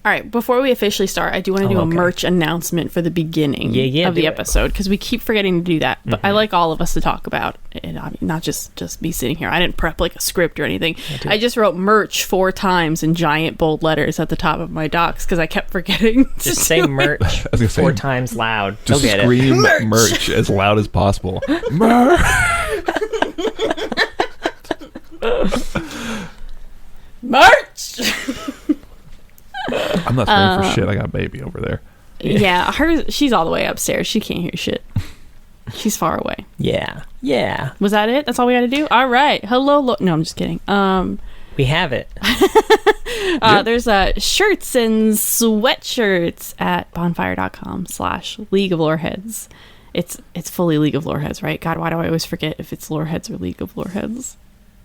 All right, before we officially start, I do want to do a merch announcement for the beginning of the episode, because we keep forgetting to do that. But I like all of us to talk about it, not just me sitting here. I didn't prep like a script or anything. I just wrote merch 4 times in giant bold letters at the top of my docs because I kept forgetting. Just say merch 4 times loud. Just scream merch as loud as possible. Merch! I'm not screaming for shit. I got a baby over there. Yeah, she's all the way upstairs. She can't hear shit. She's far away. Yeah. Was that it? That's all we had to do? All right. Hello. No, I'm just kidding. We have it. There's shirts and sweatshirts at bonfire.com/League of Loreheads. It's fully League of Loreheads, right? God, why do I always forget if it's Loreheads or League of Loreheads?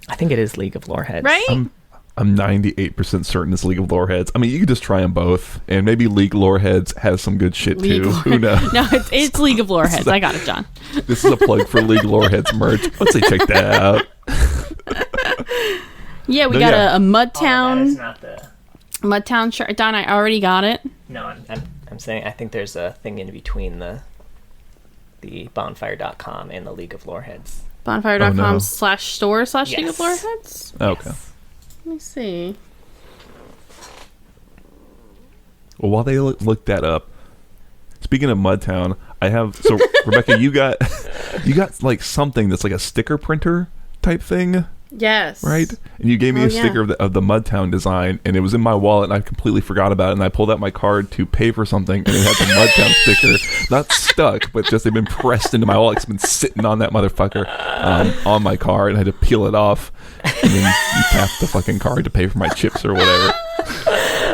I think it is League of Loreheads. Right? I'm 98% certain it's League of Loreheads. I mean, you could just try them both, and maybe League Loreheads has some good shit too. Who knows? No, it's League of Loreheads. I got it, John. This is a plug for League Loreheads merch. Let's say check that out. Yeah, we got a Mudtown. That is not the Mudtown shirt. Don, I already got it. No, I'm saying I think there's a thing in between the bonfire.com and the League of Loreheads. Bonfire.com/store/League of Loreheads? Okay. Let me see. Well, while they look that up, speaking of Mudtown, I have Rebecca, you got like something that's like a sticker printer type thing. Yes. Right? And you gave me a sticker of the Mudtown design, and it was in my wallet, and I completely forgot about it, and I pulled out my card to pay for something, and it had the Mudtown sticker, not stuck, but just they've been pressed into my wallet. It's been sitting on that motherfucker on my card, and I had to peel it off, and then you tap the fucking card to pay for my chips or whatever.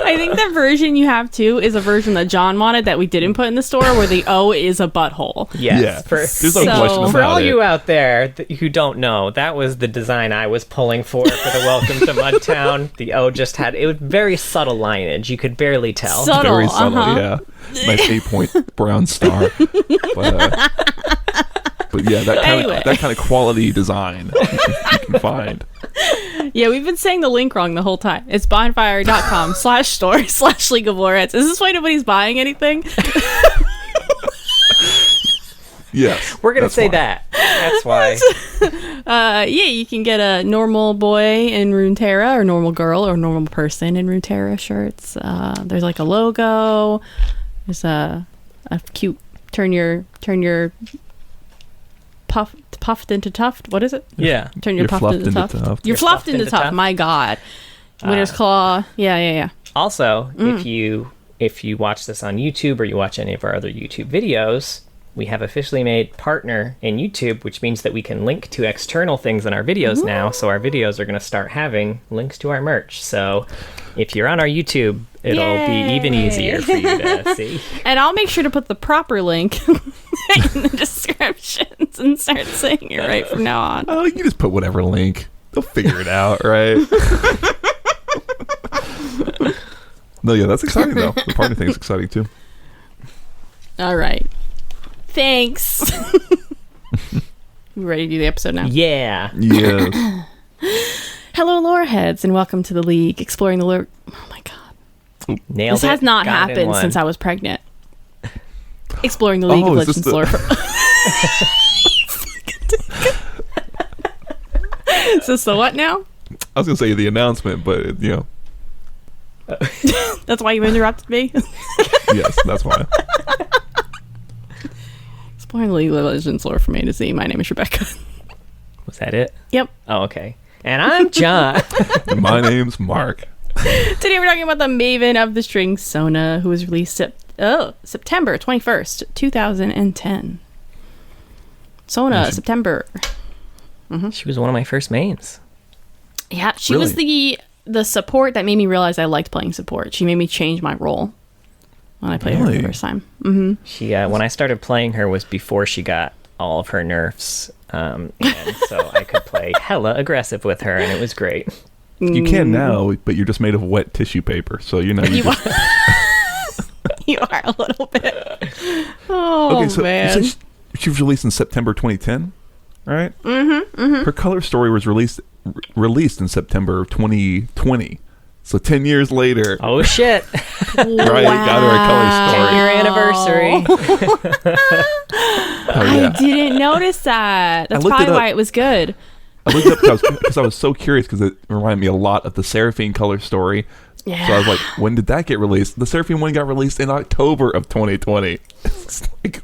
I think the version you have too is a version that John wanted that we didn't put in the store, where the O is a butthole. Yes. Yeah. There's no question about for all it. you out there who don't know, that was the design I was pulling for the Welcome to Mudtown. The O just had it was very subtle lineage. You could barely tell. Very subtle, yeah. Nice 8-point brown star. But yeah, that kind of quality design you can find. Yeah, we've been saying the link wrong the whole time. It's bonfire.com/store/League of Loreheads. Is this why nobody's buying anything? Yes. We're going to say that. That's why. Yeah, you can get a normal boy in Runeterra, or normal girl, or normal person in Runeterra shirts. There's like a logo. There's a cute turn your puffed into tuft. What is it? Yeah. Turn your puffed into tuft. You're fluffed into tuft. My God. Winter's Claw. Yeah. Also, if you watch this on YouTube or you watch any of our other YouTube videos, we have officially made partner in YouTube, which means that we can link to external things in our videos now. So our videos are going to start having links to our merch. So if you're on our YouTube, it'll be even easier for you to see. And I'll make sure to put the proper link in the descriptions and start saying it right from now on. Oh, you can just put whatever link. They'll figure it out, right? No, yeah, that's exciting though. The partner thing is exciting too. All right. Thanks. We ready to do the episode now? Yeah. Yes. Hello, Loreheads, and welcome to the League, exploring the lore. Oh my God. Nailed this has not happened since I was pregnant. Exploring the League of Legends lore. Is this the what now? I was going to say the announcement, but, you know. That's why you interrupted me? Yes, that's why. Exploring the League of Legends lore from A to Z. My name is Rebecca. Was that it? Yep. Oh, okay. And I'm John. And my name's Mark. Today we're talking about the Maven of the Strings, Sona, who was released September 21st, 2010. Sona, September. Mm-hmm. She was one of my first mains. Yeah, she was the support that made me realize I liked playing support. She made me change my role when I played her the first time. Mm-hmm. She when I started playing her was before she got all of her nerfs, and so I could play hella aggressive with her, and it was great. You can now, but you're just made of wet tissue paper, so you know. You are a little bit. Oh, okay, so man. She was released in September 2010, right? Mm-hmm, mm-hmm. Her color story was released in September of 2020. So 10 years later. Oh, shit. Right, got her a color story. 10-year anniversary. I didn't notice that. That's probably why it was good. I looked it up because I was so curious because it reminded me a lot of the Seraphine color story. Yeah. So I was like, when did that get released? The Seraphine one got released in October of 2020.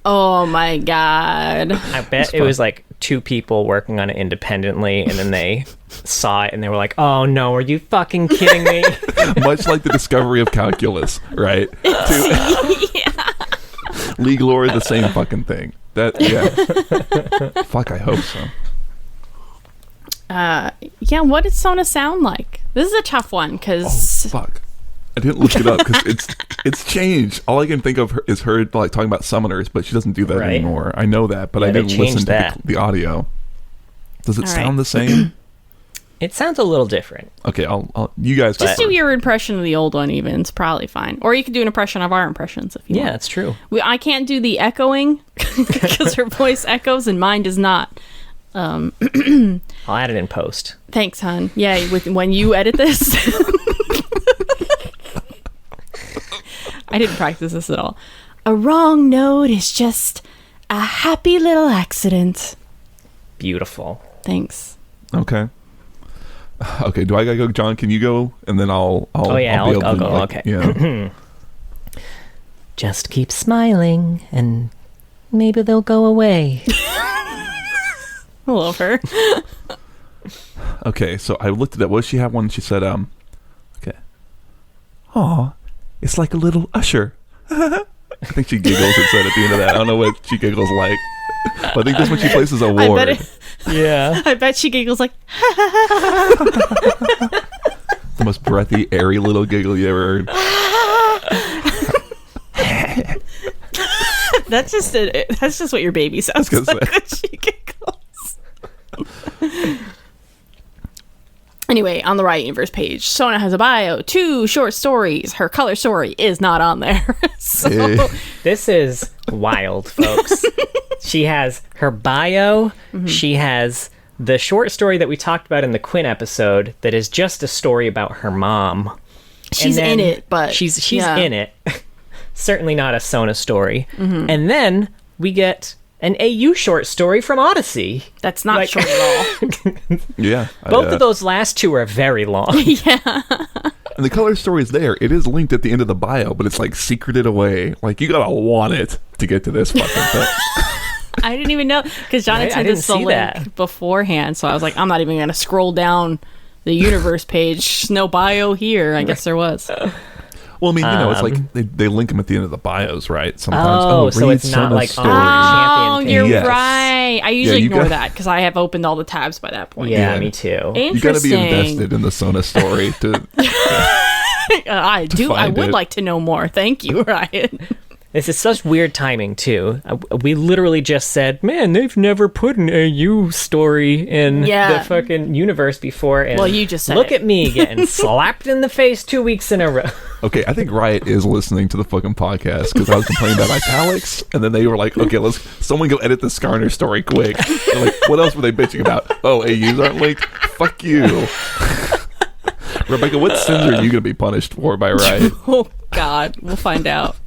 Oh my God. I bet it was like two people working on it independently, and then they saw it and they were like, oh no, are you fucking kidding me? Much like the discovery of calculus, right? Legal Lore, the same fucking thing. Fuck, I hope so. What did Sona sound like? This is a tough one because fuck, I didn't look it up because it's changed. All I can think of is her like talking about summoners, but she doesn't do that anymore. I know that, but I didn't listen to the audio. Does it sound the same? It sounds a little different. Okay, I'll you guys just do your impression of the old one. Even it's probably fine, or you can do an impression of our impressions if you want. Yeah, that's true. I can't do the echoing because her voice echoes and mine does not. I'll add it in post. Thanks, hon. Yeah, when you edit this. I didn't practice this at all. A wrong note is just a happy little accident. Beautiful. Thanks. Okay. Do I gotta go, John? Can you go, and then I'll go. Okay. Yeah. Just keep smiling, and maybe they'll go away. I love her. Okay, so I looked at it. What did she have one? She said, okay. Aw, it's like a little usher. I think she giggles and said at the end of that. I don't know what she giggles like. But I think that's when she places a ward. I bet she giggles like the most breathy, airy little giggle you ever heard. That's just what your baby sounds like when she giggles. Anyway, on the Riot Universe page, Sona has a bio, 2 short stories. Her color story is not on there. This is wild, folks. She has her bio. Mm-hmm. She has the short story that we talked about in the Quinn episode that is just a story about her mom. She's in it, but she's in it. Certainly not a Sona story. Mm-hmm. And then we get an AU short story from Odyssey. That's not short at all. Yeah. Both of those last two are very long. Yeah. And the color story is there. It is linked at the end of the bio, but it's like secreted away. Like you gotta want it to get to this fucking thing. I didn't even know because John had sent us the link beforehand, so I was like, I'm not even gonna scroll down the universe page. No bio here. I guess there was. Well, I mean, it's like they link them at the end of the bios, right? Sometimes. So it's not like story. Champion page. You're right. I usually ignore that because I have opened all the tabs by that point. Yeah, me too. You got to be invested in the Sona story to. I do. I would like to know more. Thank you, Ryan. This is such weird timing, too. We literally just said, man, they've never put an AU story in the fucking universe before. And well, you just said look at me getting slapped in the face 2 weeks in a row. Okay, I think Riot is listening to the fucking podcast because I was complaining about italics, and then they were like, okay, someone go edit the Skarner story quick. They're like, what else were they bitching about? Oh, AUs aren't linked? Fuck you. Rebecca, what sins are you going to be punished for by Riot? Oh, God. We'll find out.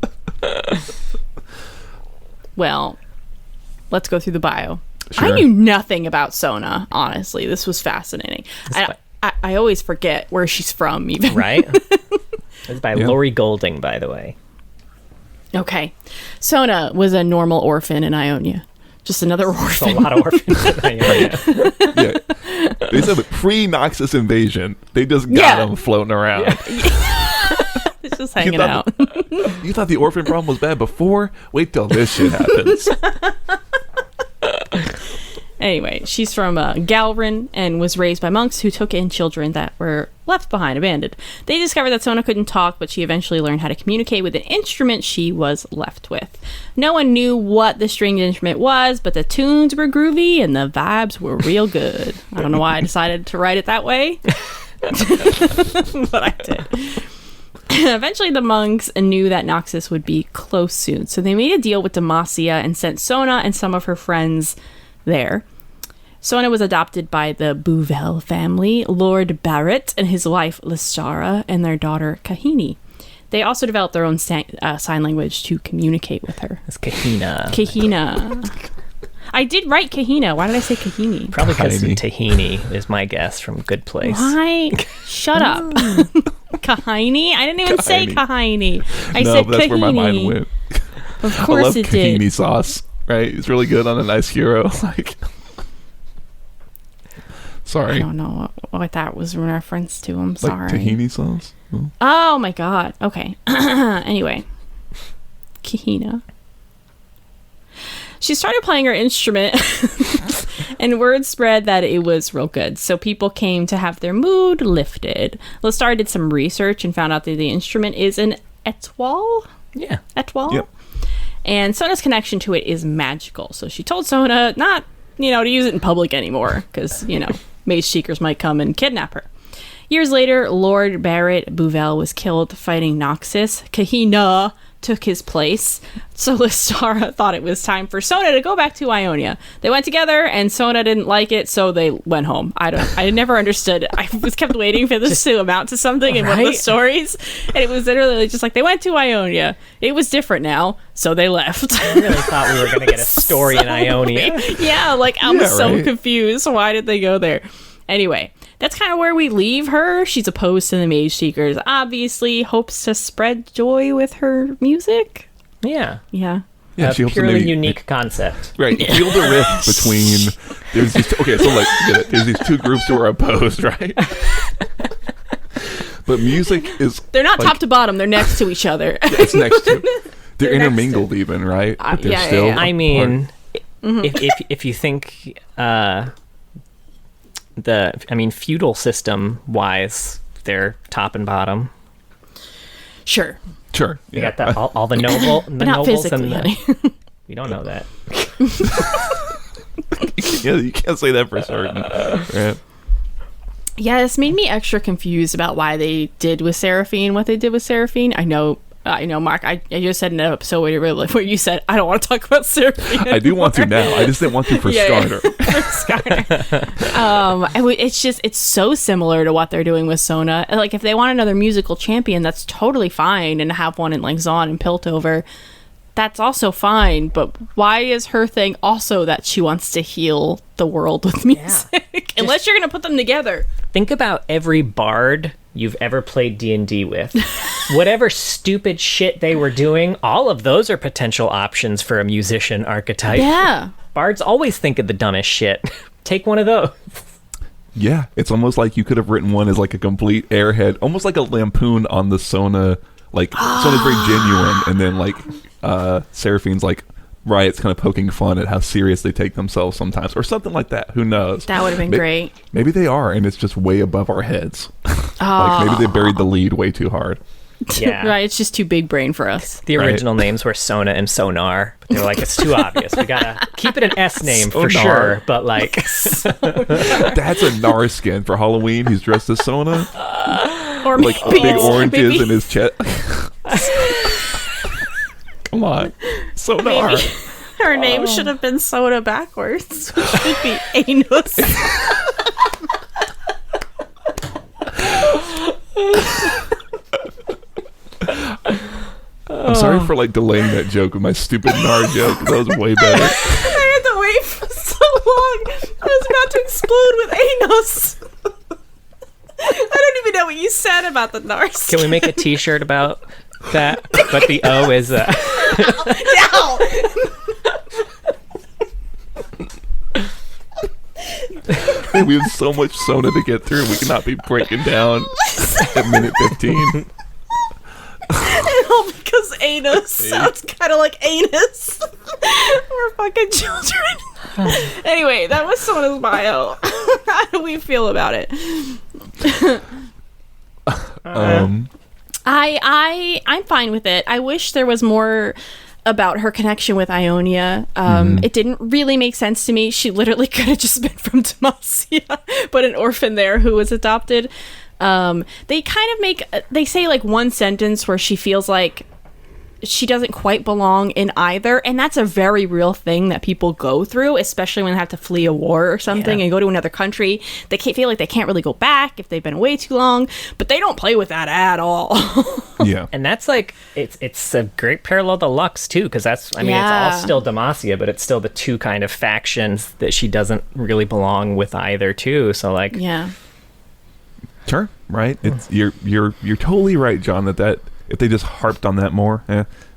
Well, let's go through the bio. Sure. I knew nothing about Sona, honestly. This was fascinating. I always forget where she's from, even. Right? It's by Lori Golding, by the way. Okay. Sona was a normal orphan in Ionia. Just another orphan. A lot of orphans in Ionia. Yeah. They said pre-Noxus invasion, they just got them floating around. Yeah. It's just hanging out. You thought the orphan problem was bad before? Wait till this shit happens. Anyway, she's from Galrin and was raised by monks who took in children that were left behind, abandoned. They discovered that Sona couldn't talk, but she eventually learned how to communicate with an instrument she was left with. No one knew what the stringed instrument was, but the tunes were groovy and the vibes were real good. I don't know why I decided to write it that way, but I did. Eventually, the monks knew that Noxus would be close soon, so they made a deal with Demacia and sent Sona and some of her friends there. Sona was adopted by the Bouvel family, Lord Barrett and his wife Lysara, and their daughter Kahini. They also developed their own sign language to communicate with her. It's Kahina. Kahina. I did write Kahina. Why did I say Kahini? Probably because tahini is my guess from Good Place. Why? Shut up. Kahini? I didn't even say Kahini. I said that's Kahini. Where my mind went. Of course I love it tahini did. sauce, right? It's really good on a nice hero. Like, sorry. I don't know what that was in reference to. I'm sorry. Tahini sauce? Oh my god. Okay. Anyway. Kahina. She started playing her instrument and word spread that it was real good. So people came to have their mood lifted. Lostar did some research and found out that the instrument is an étoile. Yeah. Étoile. Yep. And Sona's connection to it is magical. So she told Sona not, to use it in public anymore because, mage seekers might come and kidnap her. Years later, Lord Barrett Bouvel was killed fighting Noxus. Kahina took his place. So Listara thought it was time for Sona to go back to Ionia. They went together and Sona didn't like it, so they went home. I never understood. I was kept waiting for this to amount to something in one of the stories. And it was literally just like they went to Ionia. It was different now, so they left. I really thought we were going to get a story in Ionia. Yeah, I'm so confused. Why did they go there? Anyway, that's kind of where we leave her. She's opposed to the Mage Seekers. Obviously, hopes to spread joy with her music. Yeah. Yeah. Yeah, she purely unique concept. Right. Feel the rift between... There's these two groups who are opposed, right? But music is... They're not top to bottom. They're next to each other. Yeah, it's next to... They're intermingled even, right? But they're still I mean, if you think... feudal system wise, they're top and bottom. Sure. You got that all the nobles physically, and honey. We don't know that. You can't say that for certain. Right? Yeah, this made me extra confused about why they did with Seraphine what they did with Seraphine. I know, Mark. I just said in an episode where you said I don't want to talk about Seraphine anymore. I do want to now. I just didn't want to for Skarner. It's so similar to what they're doing with Sona. Like, if they want another musical champion, that's totally fine, and have one in Zon and Piltover, that's also fine. But why is her thing also that she wants to heal the world with music? Unless you're gonna put them together. Think about every bard you've ever played D&D with. Whatever stupid shit they were doing, all of those are potential options for a musician archetype. Yeah. Bards always think of the dumbest shit. Take one of those. Yeah, it's almost like you could have written one as like a complete airhead, almost like a lampoon on the Sona. Like, Sona's very genuine, and then Seraphine's Riot's kind of poking fun at how serious they take themselves sometimes, or something like that. Who knows? That would have been great. Maybe they are, and it's just way above our heads. Maybe they buried the lead way too hard. Yeah. Right, it's just too big brain for us. The original names were Sona and Sonar, but they were like, it's too obvious. We gotta keep it an S name for sure, but That's a Nar skin for Halloween. He's dressed as Sona. Or big oranges in his chest. Come on. Sonar. Her name should have been Sona backwards, which would be Anus. I'm sorry for delaying that joke with my stupid Nar joke. That was way better. I had to wait for so long. I was about to explode with Anus. I don't even know what you said about the Nar. Can we make a t-shirt about that? But the O is No! We have so much Sona to get through. We cannot be breaking down at minute 15. No, because anus sounds kind of like anus. We're fucking children. Anyway, that was Sona's bio. How do we feel about it? I'm fine with it. I wish there was more about her connection with Ionia. It didn't really make sense to me. She literally could have just been from Demacia, but an orphan there who was adopted. They kind of they say one sentence where she feels like she doesn't quite belong in either, and that's a very real thing that people go through, especially when they have to flee a war or something and go to another country. They can't feel like they can't really go back if they've been away too long, but they don't play with that at all. Yeah, and that's like it's a great parallel to Lux too, because that's it's all still Demacia, but it's still the two kind of factions that she doesn't really belong with either too. So like, sure, right? It's you're totally right, John. That if they just harped on that more,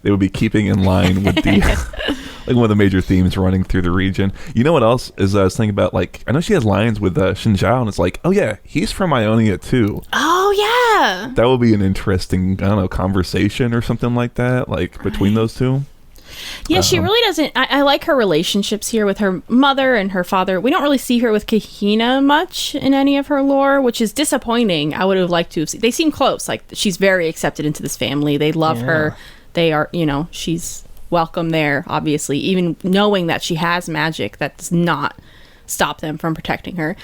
they would be keeping in line with the like one of the major themes running through the region. You know what else is I was thinking about? Like, I know she has lines with Xin Zhao, and it's like, oh yeah, he's from Ionia too. Oh yeah, that would be an interesting, I don't know, conversation or something like that, like between those two. Yeah, she really doesn't. I like her relationships here with her mother and her father. We don't really see her with Kahina much in any of her lore, which is disappointing. I would have liked to have seen. They seem close. Like, she's very accepted into this family. They love her. They are, she's welcome there, obviously. Even knowing that she has magic, that does not stop them from protecting her.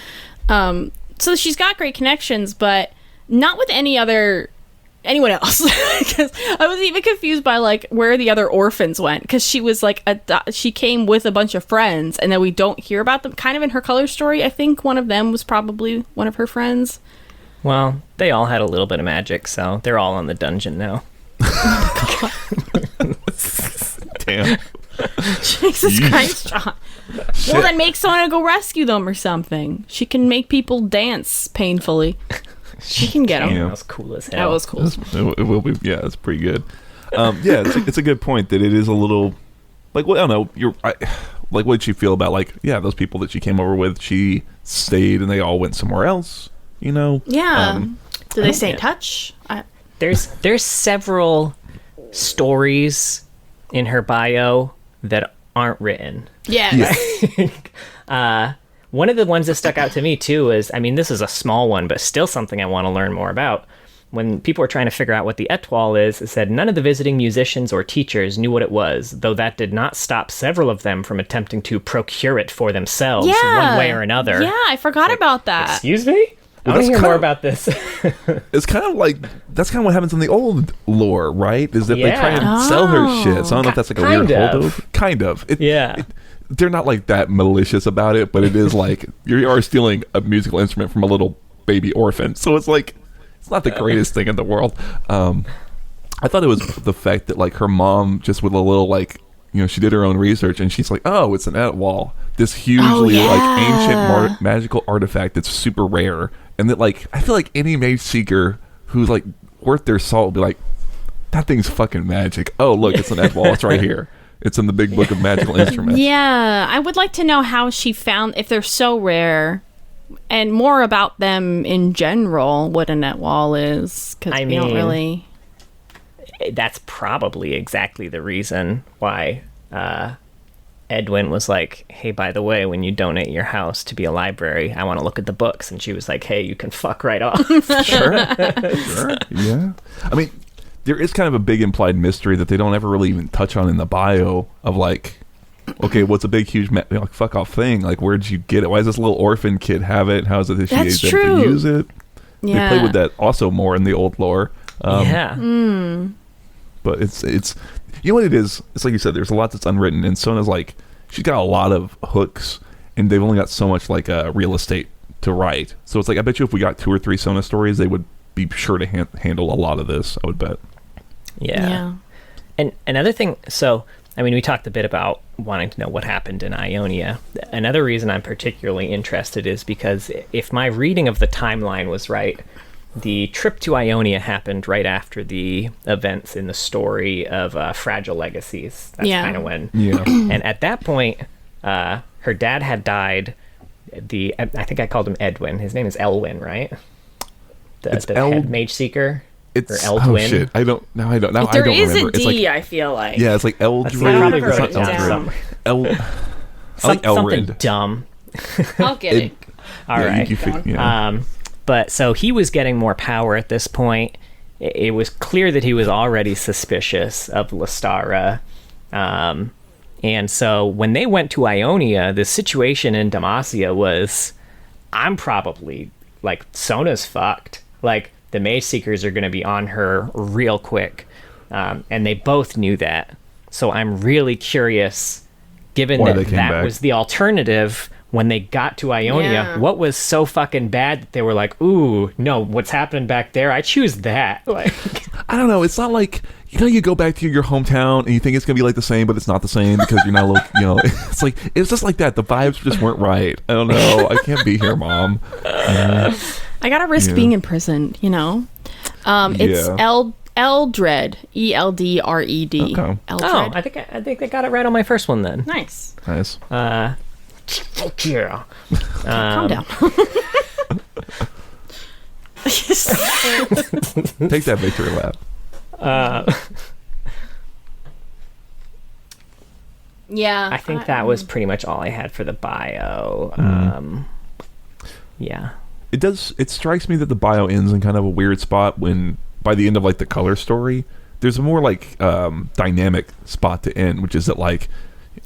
So she's got great connections, but not with anyone else. Because I was even confused by like where the other orphans went, because she was like she came with a bunch of friends and then we don't hear about them. Kind of in her color story, I think one of them was probably one of her friends. Well, they all had a little bit of magic, so they're all in the dungeon now. Oh my God. Damn. Jesus Christ, John. Shit. Well, then make Sona go rescue them or something. She can make people dance painfully. She can get them. That was cool as hell. That was cool. It will be. Yeah, it's pretty good. It's a good point that it is a little like, well, I don't know. Like, what did she feel about like, those people that she came over with? She stayed and they all went somewhere else. Yeah. Do they stay in touch? There's several stories in her bio that aren't written. Yes. One of the ones that stuck out to me too is, this is a small one, but still something I want to learn more about. When people were trying to figure out what the étoile is, it said none of the visiting musicians or teachers knew what it was, though that did not stop several of them from attempting to procure it for themselves one way or another. Yeah, I forgot about that. Excuse me? I want to hear more about this. It's kind of like, that's kind of what happens in the old lore, right? Is that they try and sell her shit. So I don't know if that's like a weird holdover. Kind of. They're not like that malicious about it, but it is like you are stealing a musical instrument from a little baby orphan. So it's like, it's not the greatest thing in the world. I thought it was the fact that like her mom just with a little like, she did her own research and she's like, oh, it's an étoile, this hugely like ancient magical artifact that's super rare, and that like I feel like any mage seeker who's like worth their salt would be like, that thing's fucking magic. Oh look, it's an étoile. It's right here. It's in the big book of magical instruments. Yeah, I would like to know how she found, if they're so rare, and more about them in general, what a étoile is, because we don't really... That's probably exactly the reason why Edwin was like, hey, by the way, when you donate your house to be a library, I want to look at the books. And she was like, hey, you can fuck right off. Sure. Yeah. There is kind of a big implied mystery that they don't ever really even touch on in the bio of like, okay, what's a big, huge, like, fuck off thing? Like, where'd you get it? Why does this little orphan kid have it? How is it that she able to use it? Yeah. They play with that also more in the old lore. But it's you know what it is? It's like you said, there's a lot that's unwritten, and Sona's like, she's got a lot of hooks, and they've only got so much like real estate to write. So it's like, I bet you if we got 2 or 3 Sona stories, they would be sure to handle a lot of this, I would bet. Yeah. And another thing, so we talked a bit about wanting to know what happened in Ionia. Another reason I'm particularly interested is because if my reading of the timeline was right, the trip to Ionia happened right after the events in the story of Fragile Legacies. That's kind of when. Yeah. And at that point, her dad had died. I think I called him Edwin. His name is Elwyn, right? The head mage seeker. It's oh shit! I don't remember. There is a D. It's like, I feel like. Yeah, it's like Eldred. Probably it's not Eldred. I like Elrid. Something dumb. I'll get it. All right. But so he was getting more power at this point. It was clear that he was already suspicious of Lestara. And so when they went to Ionia, the situation in Demacia was, I'm probably, like, Sona's fucked. Like, the Mage Seekers are going to be on her real quick. And they both knew that. So I'm really curious, given Why that that was the alternative when they got to Ionia, what was so fucking bad that they were like, ooh, no, what's happening back there? I choose that. Like, I don't know. It's not like, you go back to your hometown and you think it's going to be like the same, but it's not the same because you're not, it's like, it's just like that. The vibes just weren't right. I don't know. I can't be here, Mom. I got to risk being imprisoned, It's Eldred, Eldred. Okay. oh, I think I got it right on my first one then. Nice. Fuck yeah. Calm down. Take that victory lap. Yeah. I think that was pretty much all I had for the bio. Yeah. It strikes me that the bio ends in kind of a weird spot when, by the end of like the color story, there's a more like dynamic spot to end, which is that like,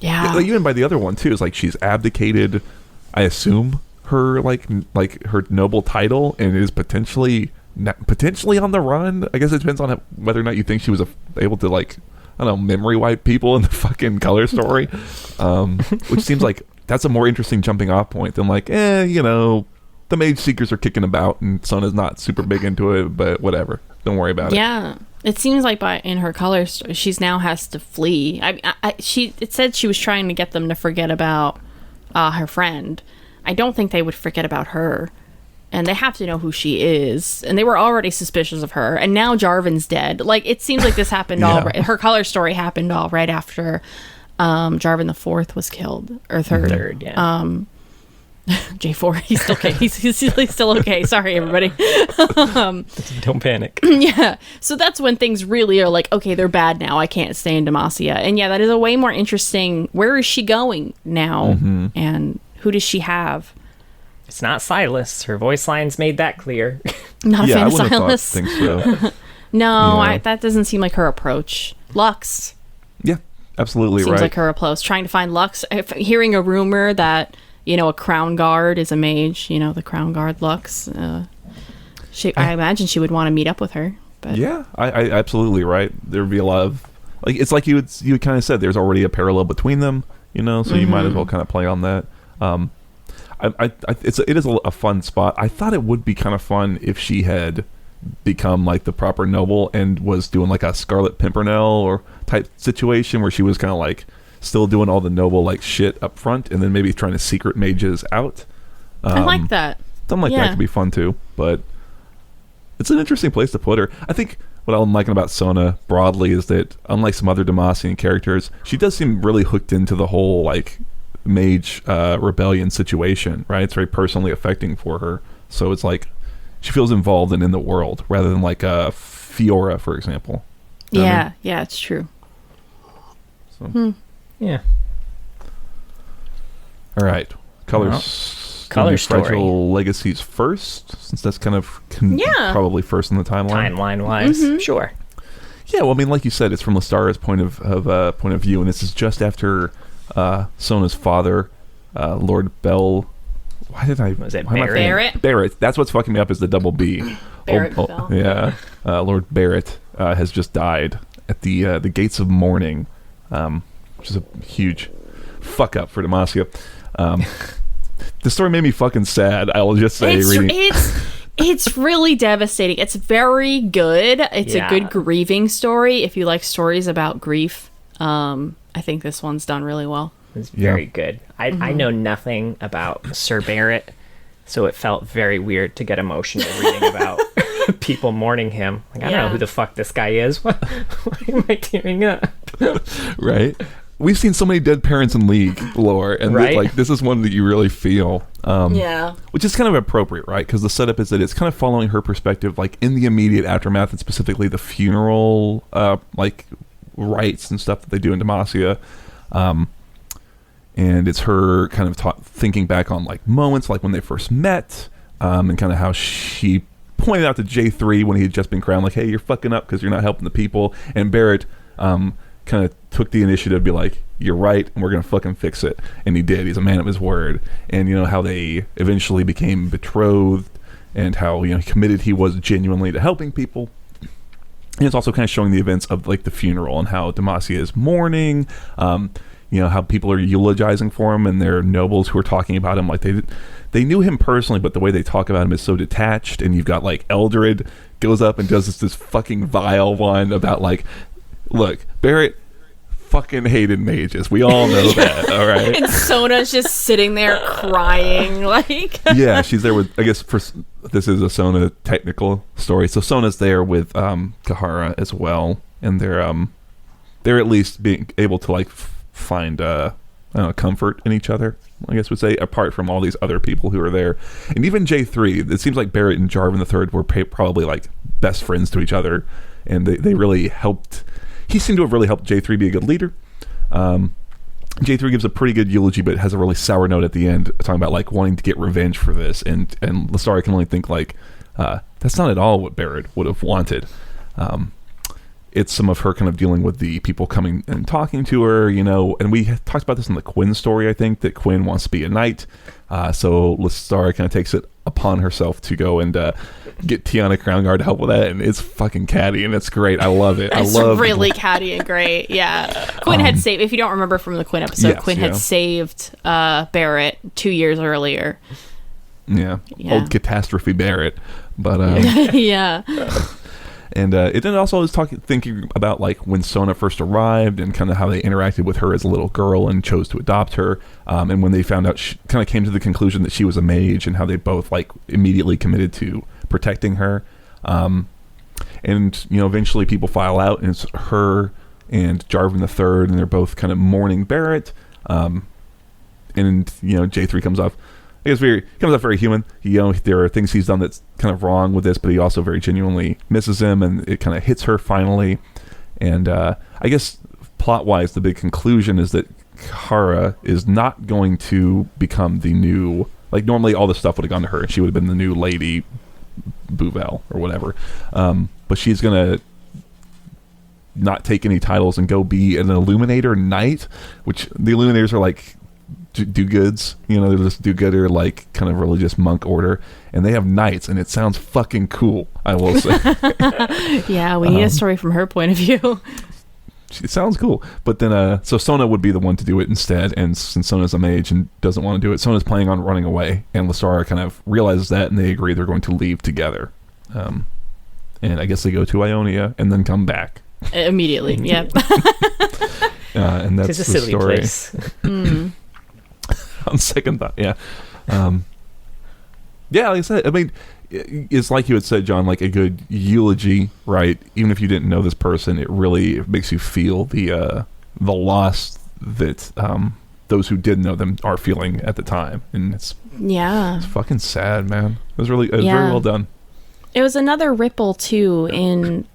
even by the other one too, is like she's abdicated, I assume, her like her noble title and is potentially on the run. I guess it depends on whether or not you think she was able to like, I don't know, memory wipe people in the fucking color story, which seems like that's a more interesting jumping off point than like, the mage seekers are kicking about and Sona's not super big into it, but whatever, don't worry about it. Yeah. It seems like in her color story, she now has to flee. It said she was trying to get them to forget about her friend. I don't think they would forget about her. And they have to know who she is. And they were already suspicious of her. And now Jarvan's dead. Like, it seems like this happened her color story happened all right after Jarvan the Fourth was killed. Or third. Yeah. J4, he's still okay. He's still okay. Sorry, everybody. Don't panic. Yeah. So that's when things really are like, okay, they're bad now. I can't stay in Demacia. And yeah, that is a way more interesting. Where is she going now? Mm-hmm. And who does she have? It's not Silas. Her voice lines made that clear. Not a fan of Silas. Think so. No, that doesn't seem like her approach. Lux. Yeah, absolutely seems right. like her approach. Trying to find Lux. Hearing a rumor that a crown guard is a mage, the crown guard Lux. I imagine she would want to meet up with her. But yeah, I absolutely right. There would be a lot of like, it's like you kind of said, there's already a parallel between them, so you might as well kind of play on that. It is a fun spot. I thought it would be kind of fun if she had become like the proper noble and was doing like a Scarlet Pimpernel or type situation where she was kind of like still doing all the noble like shit up front and then maybe trying to secret mages out. I like that. Something like that could be fun too, but it's an interesting place to put her. I think what I'm liking about Sona broadly is that unlike some other Demacian characters, she does seem really hooked into the whole like mage rebellion situation, right? It's very personally affecting for her. So it's like she feels involved and in the world rather than like Fiora, for example. Yeah, it's true. So. Yeah. All right. Color story. Fragile Legacies first, since that's kind of probably first in the timeline. Timeline-wise, sure. Yeah, well, I mean, like you said, it's from Lestara's point of view, and this is just after Sona's father, Lord Bell. Was it Barrett? Barrett. That's what's fucking me up is the double B. Barrett Bell. Yeah. Lord Barrett has just died at the Gates of Mourning, which is a huge fuck up for Demacia. The story made me fucking sad. I'll just say, it's really devastating. It's very good. It's a good grieving story. If you like stories about grief, I think this one's done really well. It's very good. I know nothing about Sir Barrett, so it felt very weird to get emotional reading about people mourning him. Like, I don't know who the fuck this guy is. Why am I tearing up? Right? We've seen so many dead parents in League lore, and like this is one that you really feel. Which is kind of appropriate, right? Because the setup is that it's kind of following her perspective, like in the immediate aftermath, and specifically the funeral, like rites and stuff that they do in Demacia. And it's her kind of thinking back on like moments like when they first met, and kind of how she pointed out to J3 when he had just been crowned, like, hey, you're fucking up because you're not helping the people. And Barrett kind of took the initiative to be like, you're right, and we're going to fucking fix it. And he did. He's a man of his word. And, how they eventually became betrothed and how, committed he was genuinely to helping people. And it's also kind of showing the events of like the funeral and how Demacia is mourning, how people are eulogizing for him, and there are nobles who are talking about him like they knew him personally, but the way they talk about him is so detached. And you've got like Eldred goes up and does this fucking vile one about like, look, Barrett fucking hated mages. We all know that, all right? And Sona's just sitting there crying, like... Yeah, she's there with, I guess, this is a Sona technical story. So Sona's there with Kahara as well, and they're at least being able to, like, find, comfort in each other, I guess would say, apart from all these other people who are there. And even J3, it seems like Barrett and Jarvan III were probably, like, best friends to each other, and they really helped... He seemed to have really helped J3 be a good leader. J3 gives a pretty good eulogy, but has a really sour note at the end, talking about like wanting to get revenge for this. And Lestari can only think like, that's not at all what Barrett would have wanted. It's some of her kind of dealing with the people coming and talking to her, and we talked about this in the Quinn story, I think, that Quinn wants to be a knight. So Lestari kind of takes it upon herself to go and get Tiana Crownguard to help with that, and it's fucking catty, and it's great. I love it. It's really catty and great. Yeah, Quinn had saved. If you don't remember from the Quinn episode, yes, Quinn had saved Barrett 2 years earlier. Yeah, old catastrophe Barrett, but yeah. And it then also was thinking about like when Sona first arrived and kind of how they interacted with her as a little girl and chose to adopt her, and when they found out, she kind of came to the conclusion that she was a mage, and how they both like immediately committed to protecting her. And eventually people file out, and it's her and Jarvan III, and they're both kind of mourning Barrett. And J3 comes off, I guess, comes off very human. There are things he's done that's kind of wrong with this, but he also very genuinely misses him, and it kind of hits her finally. And I guess plot-wise, the big conclusion is that Kahara is not going to become the new, like, normally all this stuff would have gone to her, and she would have been the new Lady Bouvel or whatever. But she's going to not take any titles and go be an Illuminator Knight, which the Illuminators are like do-goods, they're just do-gooder, like, kind of religious monk order, and they have knights, and it sounds fucking cool, I will say. Yeah, we need a story from her point of view. It sounds cool. But then, so Sona would be the one to do it instead, and since Sona's a mage and doesn't want to do it, Sona's planning on running away, and Lestari kind of realizes that, and they agree they're going to leave together. And I guess they go to Ionia, and then come back. Immediately, yep. And that's it's a the silly story. Place. On second thought, yeah. Yeah, like I said, I mean, it's like you had said, John, like a good eulogy, right? Even if you didn't know this person, it really makes you feel the loss that those who did know them are feeling at the time, and it's fucking sad, man. It was very well done. It was another ripple too in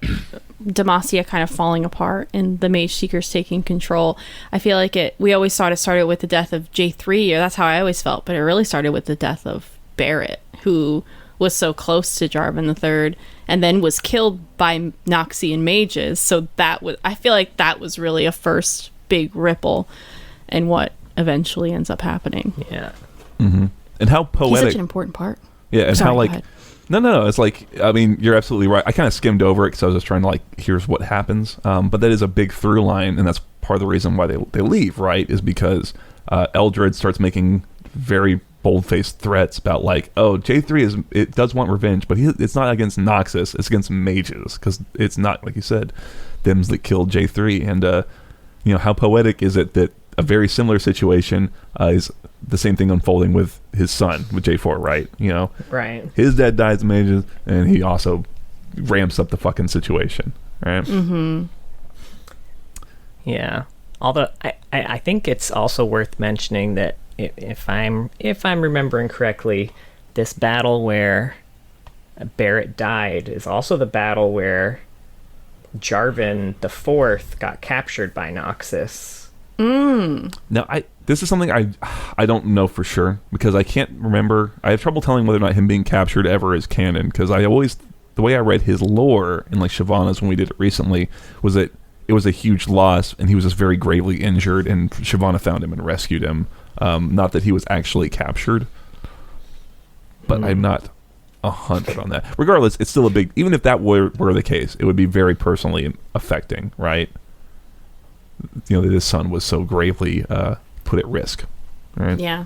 Demacia kind of falling apart and the Mage Seekers taking control. I feel like we always thought it started with the death of J3, or that's how I always felt, but it really started with the death of Barrett, who was so close to Jarvan III, and then was killed by Noxian mages. So I feel like that was really a first big ripple in what eventually ends up happening. Yeah. Mm-hmm. And how poetic. He's such an important part. Yeah, and Sorry, how like... No. It's like, I mean, you're absolutely right. I kind of skimmed over it because I was just trying to like, here's what happens. But that is a big through line, and that's part of the reason why they leave, right? Is because Eldred starts making very bold-faced threats about like, oh, J3 does want revenge, but it's not against Noxus, it's against mages, because it's not, like you said, them's that killed J3. And how poetic is it that a very similar situation is the same thing unfolding with his son, with J4, right? Right. His dad dies of mages, and he also ramps up the fucking situation, right? Mm-hmm. Yeah. Although I think it's also worth mentioning that if I'm remembering correctly, this battle where Barrett died is also the battle where Jarvan IV got captured by Noxus. Now, this is something I don't know for sure, because I can't remember. I have trouble telling whether or not him being captured ever is canon, because the way I read his lore in like Shyvana's when we did it recently was that it was a huge loss, and he was just very gravely injured, and Shyvana found him and rescued him. Not that he was actually captured, but I'm not 100 on that. Regardless, it's still a big. Even if that were the case, it would be very personally affecting, right? You know, that his son was so gravely put at risk, right? Yeah.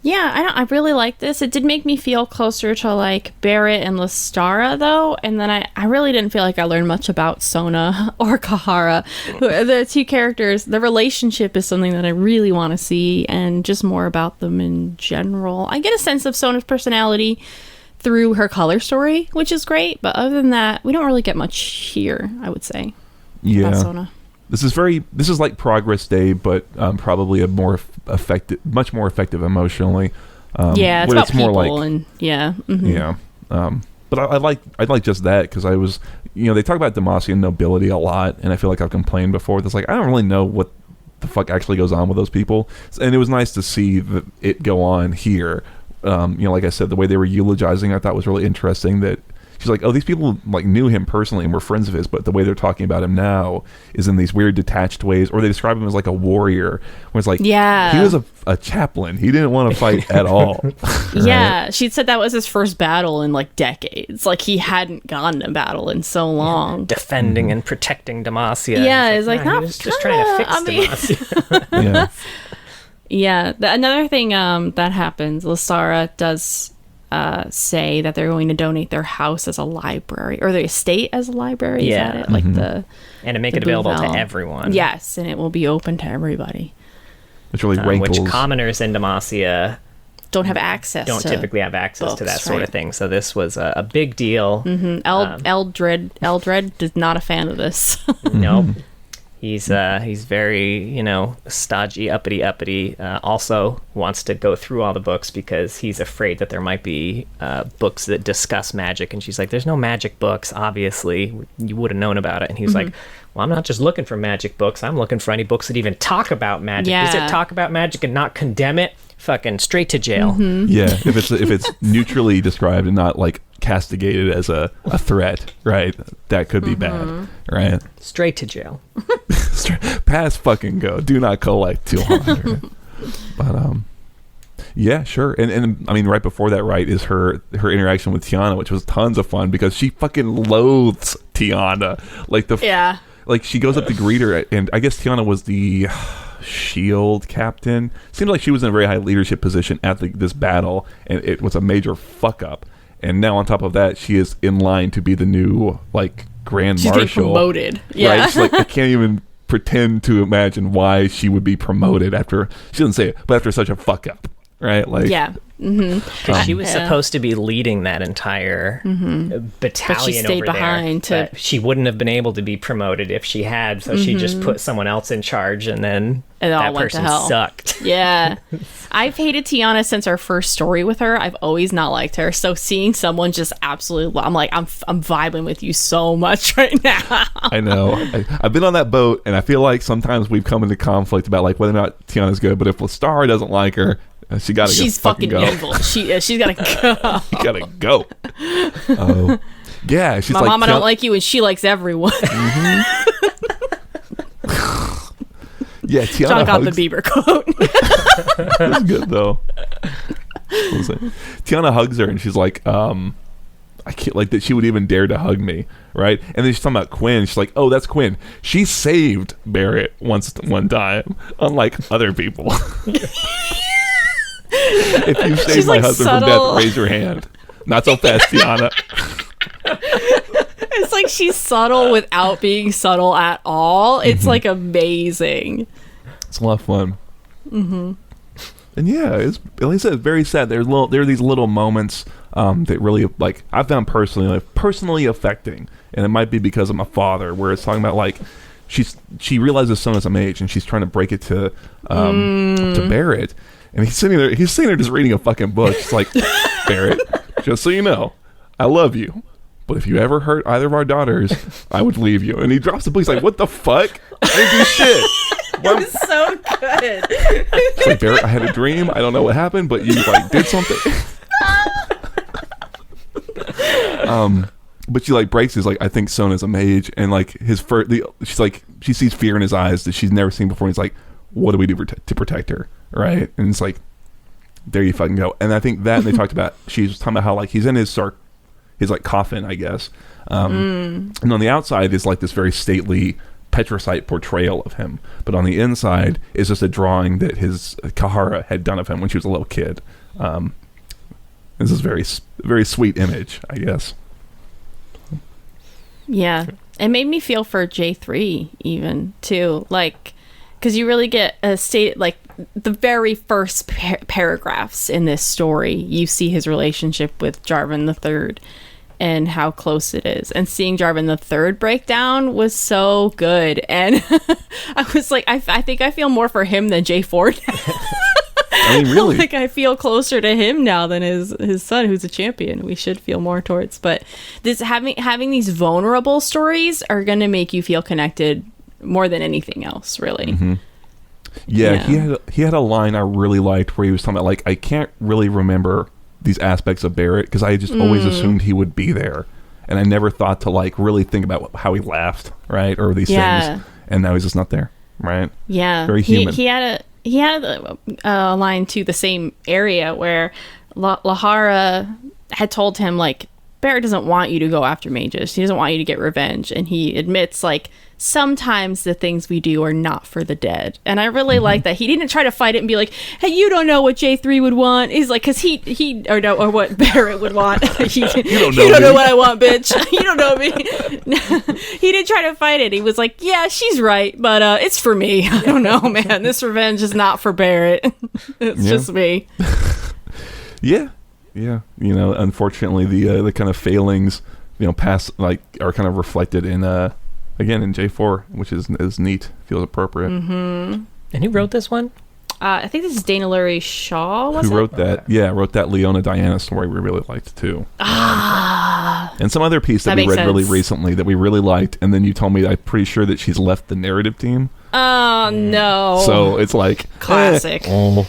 Yeah, I really like this. It did make me feel closer to like Barrett and Lestara though, and then I really didn't feel like I learned much about Sona or Kahara. The two characters, the relationship is something that I really want to see, and just more about them in general. I get a sense of Sona's personality through her color story, which is great, but other than that, we don't really get much here, I would say. Yeah. About Sona. This is like Progress Day, but probably a more effective, much more effective emotionally. Yeah, it's about more people like, and yeah. Mm-hmm. Yeah. But I like just that because I was, you know, they talk about Demacian nobility a lot, and I feel like I've complained before. It's like I don't really know what the fuck actually goes on with those people, and it was nice to see it go on here. You know, like I said, the way they were eulogizing, I thought was really interesting. That she's like, oh, these people like knew him personally and were friends of his, but the way they're talking about him now is in these weird detached ways, or they describe him as like a warrior, where it's like, yeah, he was a chaplain. He didn't want to fight at all. Right? Yeah, she'd said that was his first battle in like decades. Like he hadn't gone to battle in so long. Defending and protecting Demacia. Yeah, it's like, he was just trying to fix Demacia. Yeah. Yeah, another thing that happens, Lestara does say that they're going to donate their house as a library, or their estate as a library. Yeah. Is that it? Like and to make it available to everyone. Yes, and it will be open to everybody. Which really rankles. Which commoners in Demacia don't have access. Don't typically have access books, to that sort of thing. So this was a big deal. Mm-hmm. Eldred is not a fan of this. Nope. He's very, you know, stodgy, uppity. Also wants to go through all the books because he's afraid that there might be books that discuss magic. And she's like, there's no magic books, obviously. You would have known about it. And he's like, well, I'm not just looking for magic books. I'm looking for any books that even talk about magic. Yeah. Does it talk about magic and not condemn it? Fucking straight to jail. Yeah, if it's neutrally described and not like castigated as a threat, right? That could be bad, right? Straight to jail. Pass fucking go. Do not collect 200. But yeah, sure. And I mean, right before that, right, is her interaction with Tiana, which was tons of fun because she fucking loathes Tiana. Like she goes up to greet her, and I guess Tiana was the shield captain. Seems like she was in a very high leadership position at this battle, and it was a major fuck up. And now on top of that, she is in line to be the new like grand marshal. She's being promoted. Yeah, right? She's like, I can't even pretend to imagine why she would be promoted after. She doesn't say it, but after such a fuck up, right? Like, yeah. Because she was supposed to be leading that entire battalion, but she stayed over behind there. But she wouldn't have been able to be promoted if she had, so she just put someone else in charge, and then that person sucked. Yeah. I've hated Tiana since our first story with her. I've always not liked her. So seeing someone just absolutely, I'm like, I'm vibing with you so much right now. I know. I've been on that boat, and I feel like sometimes we've come into conflict about like whether or not Tiana's good, but if Lestara doesn't like her, she gotta she's fucking go. evil. She's gotta go. She gotta go. Oh, yeah. She's my like, mama don't like you, and she likes everyone. Yeah, Tiana John got the Bieber quote. That's good though. Tiana hugs her, and she's like, I can't like that. She would even dare to hug me, right? And then she's talking about Quinn. She's like, oh, that's Quinn. She saved Barrett one time, unlike other people. If you saved my husband from death, raise your hand. Not so fast, Tiana. It's like she's subtle without being subtle at all. It's like amazing. It's a lot of fun. And yeah, it's like I said, it's very sad. There are these little moments that really like I found personally affecting, and it might be because of my father, where it's talking about like she realizes Sona's some age, and she's trying to break it to Barrett. And he's sitting there just reading a fucking book. It's like, Barrett, just so you know, I love you. But if you ever hurt either of our daughters, I would leave you. And he drops the book. He's like, what the fuck? I didn't do shit. It was so good. It's like, Barrett, I had a dream. I don't know what happened, but you like did something. But she like breaks his like, I think Sona's a mage. And like she's like, she sees fear in his eyes that she's never seen before. And he's like, what do we do to protect her? Right? And it's like, there you fucking go. And I think that, and they talked about, she's talking about how like he's in his like coffin, I guess. And on the outside is like this very stately petricite portrayal of him, but on the inside is just a drawing that his Kahara had done of him when she was a little kid. This is very, very sweet image, I guess. Yeah, it made me feel for J3 even too, like, because you really get a state, like the very first paragraphs in this story, you see his relationship with Jarvan III and how close it is, and seeing Jarvan III break down was so good. And I was like, I think I feel more for him than J4. I mean, really, like I feel closer to him now than his son, who's a champion. We should feel more towards, but this having these vulnerable stories are going to make you feel connected more than anything else, really. Mm-hmm. Yeah, he had a line I really liked where he was talking about, like, I can't really remember these aspects of Barrett because I just always assumed he would be there, and I never thought to like really think about how he laughed, right, or these things, and now he's just not there, right? Yeah, very human. He had a line to the same area where Lahara had told him, like, Barrett doesn't want you to go after mages. He doesn't want you to get revenge. And he admits, like, sometimes the things we do are not for the dead. And I really like that. He didn't try to fight it and be like, hey, you don't know what J3 would want. He's like, because or what Barrett would want. you don't know what I want, bitch. You don't know me. He didn't try to fight it. He was like, yeah, she's right, but it's for me. I don't know, man. This revenge is not for Barrett. It's just me. Yeah. Yeah, unfortunately, the kind of failings, past like are kind of reflected in again in J4, which is neat, feels appropriate. Mm-hmm. And who wrote this one? I think this is Dana Lurie Shaw. Who wrote that? Yeah, wrote that Leona Diana story we really liked too. And some other piece that we read really recently that we really liked, and then you told me I'm pretty sure that she's left the narrative team. Oh no! So it's like classic. Well,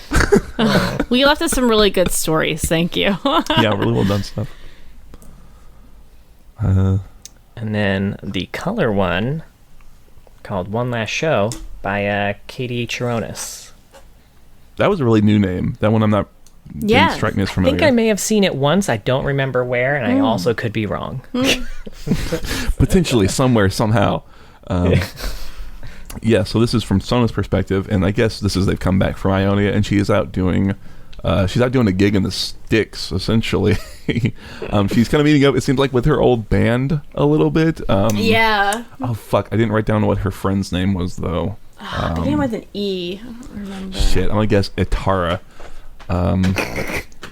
you left us some really good stories. Thank you. Yeah, really well done stuff. And then the color one, called One Last Show by Katie Chironis. That was a really new name. That one didn't strike me as familiar. I think I may have seen it once. I don't remember where, and I also could be wrong. Potentially somewhere, somehow. Yeah, so this is from Sona's perspective, and I guess they've come back from Ionia, and she is out doing a gig in the sticks, essentially. She's kind of meeting up, it seems like, with her old band a little bit. Yeah. Oh, fuck, I didn't write down what her friend's name was, though. Beginning with an E. I don't remember. Shit, I'm gonna guess Itara.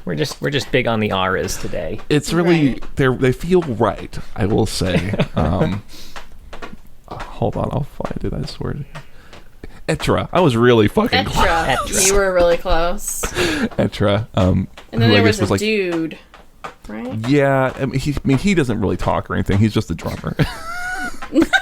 We're just big on the R's today. It's really, they feel right, I will say. Hold on, I'll find it, I swear to you. Etra. I was really fucking close. Etra. You were really close. Etra. And then there was a dude, right? Yeah, I mean, he doesn't really talk or anything. He's just a drummer.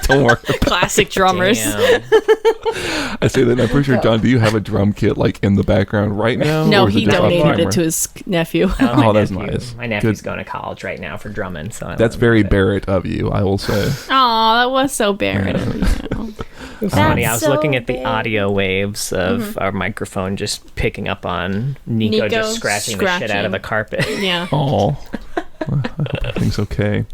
Don't worry. Classic drummers. I say that. I'm pretty sure, John, do you have a drum kit like in the background right now? No, he donated it to his nephew. Oh, that's nice. My nephew's going to college right now for drumming, so that's very Barrett of you, I will say. Oh, that was so Barrett of you. It's funny. I was looking at the audio waves of our microphone, just picking up on Nico just scratching the shit out of the carpet. Yeah. Oh, I hope everything's okay.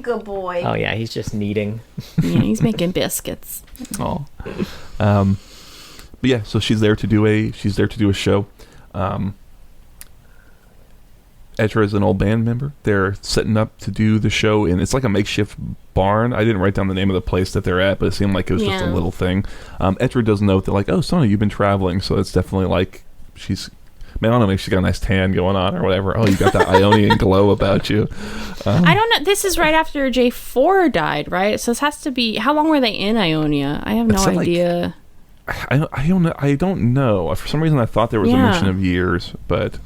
Good boy. Oh yeah, he's just kneading. Yeah, he's making biscuits. Oh, but yeah. So she's there to do a show. Etra is an old band member. They're setting up to do the show, and it's like a makeshift barn. I didn't write down the name of the place that they're at, but it seemed like it was just a little thing. Etra does note that, like, oh, Sona, you've been traveling, so it's definitely like she's. Man, I don't know, maybe she's got a nice tan going on or whatever. Oh, you got that Ionian glow about you. I don't know. This is right after J4 died, right? So this has to be... How long were they in Ionia? I have no idea. I don't know. For some reason, I thought there was a mention of years, but...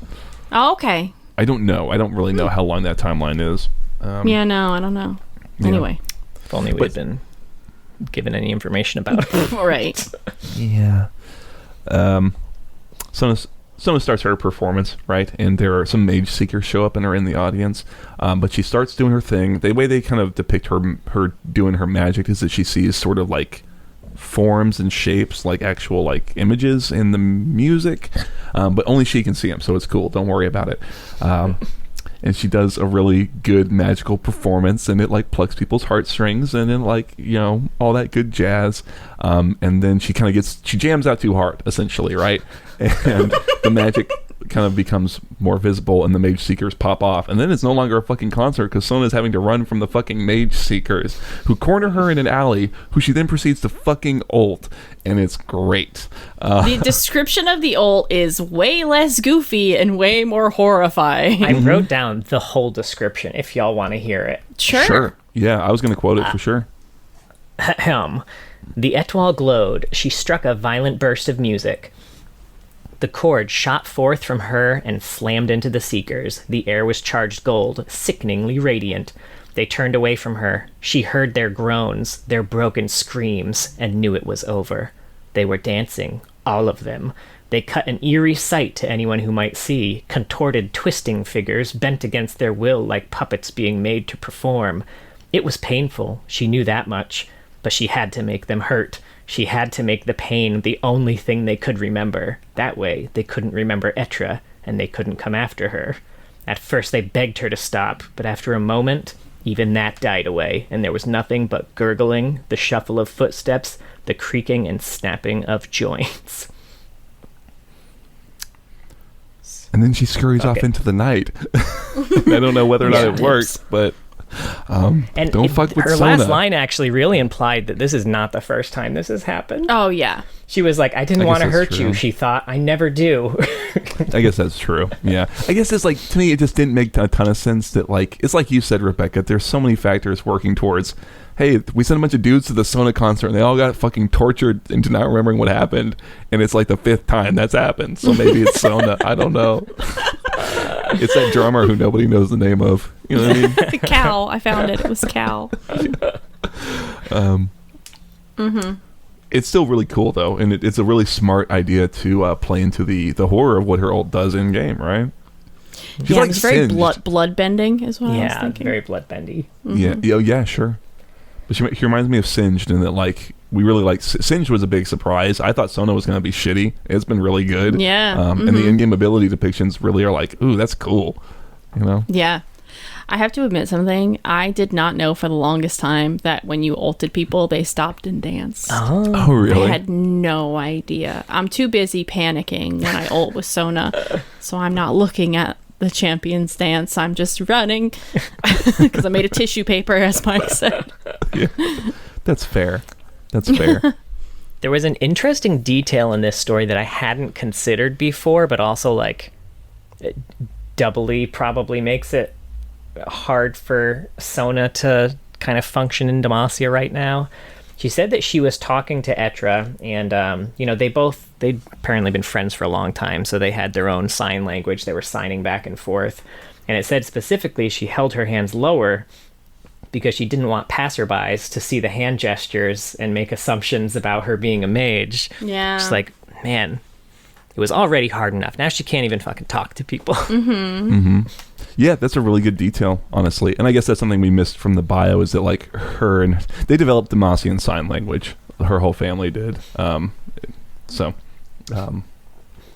Oh, okay. I don't know. I don't really know how long that timeline is. No, I don't know. Yeah. Anyway. If only we'd been given any information about it. Right. Yeah. Sona starts her performance, right? And there are some mage seekers show up and are in the audience. But she starts doing her thing. The way they kind of depict her doing her magic is that she sees sort of like forms and shapes, like actual like images in the music. but only she can see him, so it's cool. Don't worry about it. And she does a really good magical performance, and it like plucks people's heartstrings, and then like, you know, all that good jazz. And then she jams out too hard, essentially, right? And the magic kind of becomes more visible, and the mage seekers pop off, and then it's no longer a fucking concert because Sona's having to run from the fucking mage seekers who corner her in an alley, who she then proceeds to fucking ult, and it's great. The description of the ult is way less goofy and way more horrifying. I wrote down the whole description if y'all want to hear it. Sure. Yeah, I was going to quote it for sure. The étoile glowed. She struck a violent burst of music. The cord shot forth from her and slammed into the seekers. The air was charged gold, sickeningly radiant. They turned away from her. She heard their groans, their broken screams, and knew it was over. They were dancing, all of them. They cut an eerie sight to anyone who might see, contorted, twisting figures bent against their will like puppets being made to perform. It was painful, she knew that much, but she had to make them hurt. She had to make the pain the only thing they could remember. That way, they couldn't remember Etra, and they couldn't come after her. At first, they begged her to stop, but after a moment, even that died away, and there was nothing but gurgling, the shuffle of footsteps, the creaking and snapping of joints. And then she scurries off into the night. I don't know whether or not it works, but... and don't fuck with her Sona. last line actually really implied that this is not the first time this has happened. Oh, yeah. She was like, I didn't want to hurt you. She thought, I never do. I guess that's true. Yeah. I guess it's like, to me, it just didn't make a ton of sense that, like, it's like you said, Rebecca, there's so many factors working towards, hey, we sent a bunch of dudes to the Sona concert and they all got fucking tortured into not remembering what happened. And it's like the 5th time that's happened. So maybe it's Sona. I don't know. It's that drummer who nobody knows the name of. You know what I mean? Cal. I found it. It was Cal. It's still really cool, though. And it's a really smart idea to play into the horror of what her ult does in game, right? She's yeah, like it's very Singed. blood-bending is what I was thinking. Very blood-bendy. Yeah, sure. But she reminds me of Singed in that, like, we really like... Singed was a big surprise. I thought Sona was going to be shitty. It's been really good. Yeah. And the in-game ability depictions really are like, ooh, that's cool. You know? Yeah. I have to admit something. I did not know for the longest time that when you ulted people, they stopped and danced. Oh, really? I had no idea. I'm too busy panicking when I ult with Sona, so I'm not looking at the champion's dance. I'm just running because I made a tissue paper, as Mike said. Yeah. That's fair. That's fair. There was an interesting detail in this story that I hadn't considered before, but also, like, it doubly probably makes it hard for Sona to kind of function in Demacia right now. She said that she was talking to Etra, and they'd apparently been friends for a long time, so they had their own sign language. They were signing back and forth, and it said specifically she held her hands lower because she didn't want passerbys to see the hand gestures and make assumptions about her being a mage. Yeah. She's like, man, it was already hard enough. Now she can't even fucking talk to people. Yeah, that's a really good detail, honestly. And I guess that's something we missed from the bio is that, like, her and... They developed Demacian sign language. Her whole family did. But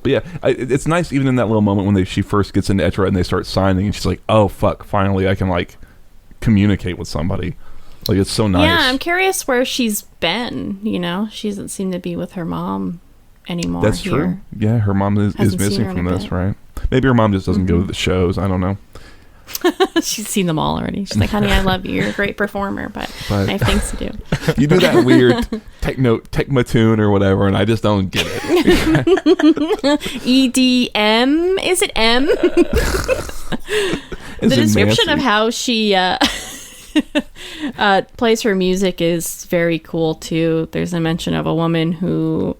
yeah, it's nice even in that little moment when she first gets into Etra and they start signing and she's like, oh, fuck, finally I can, like, communicate with somebody. Like, it's so nice. Yeah, I'm curious where she's been, you know? She doesn't seem to be with her mom anymore. That's here. True. Yeah, her mom is missing from this, right? Maybe her mom just doesn't go to the shows. I don't know. She's seen them all already. She's like, honey, I love you. You're a great performer, but I have things to do. You do that weird techno tune or whatever, and I just don't get it. EDM? Is it M? The description of how she plays her music is very cool, too. There's a mention of a woman who...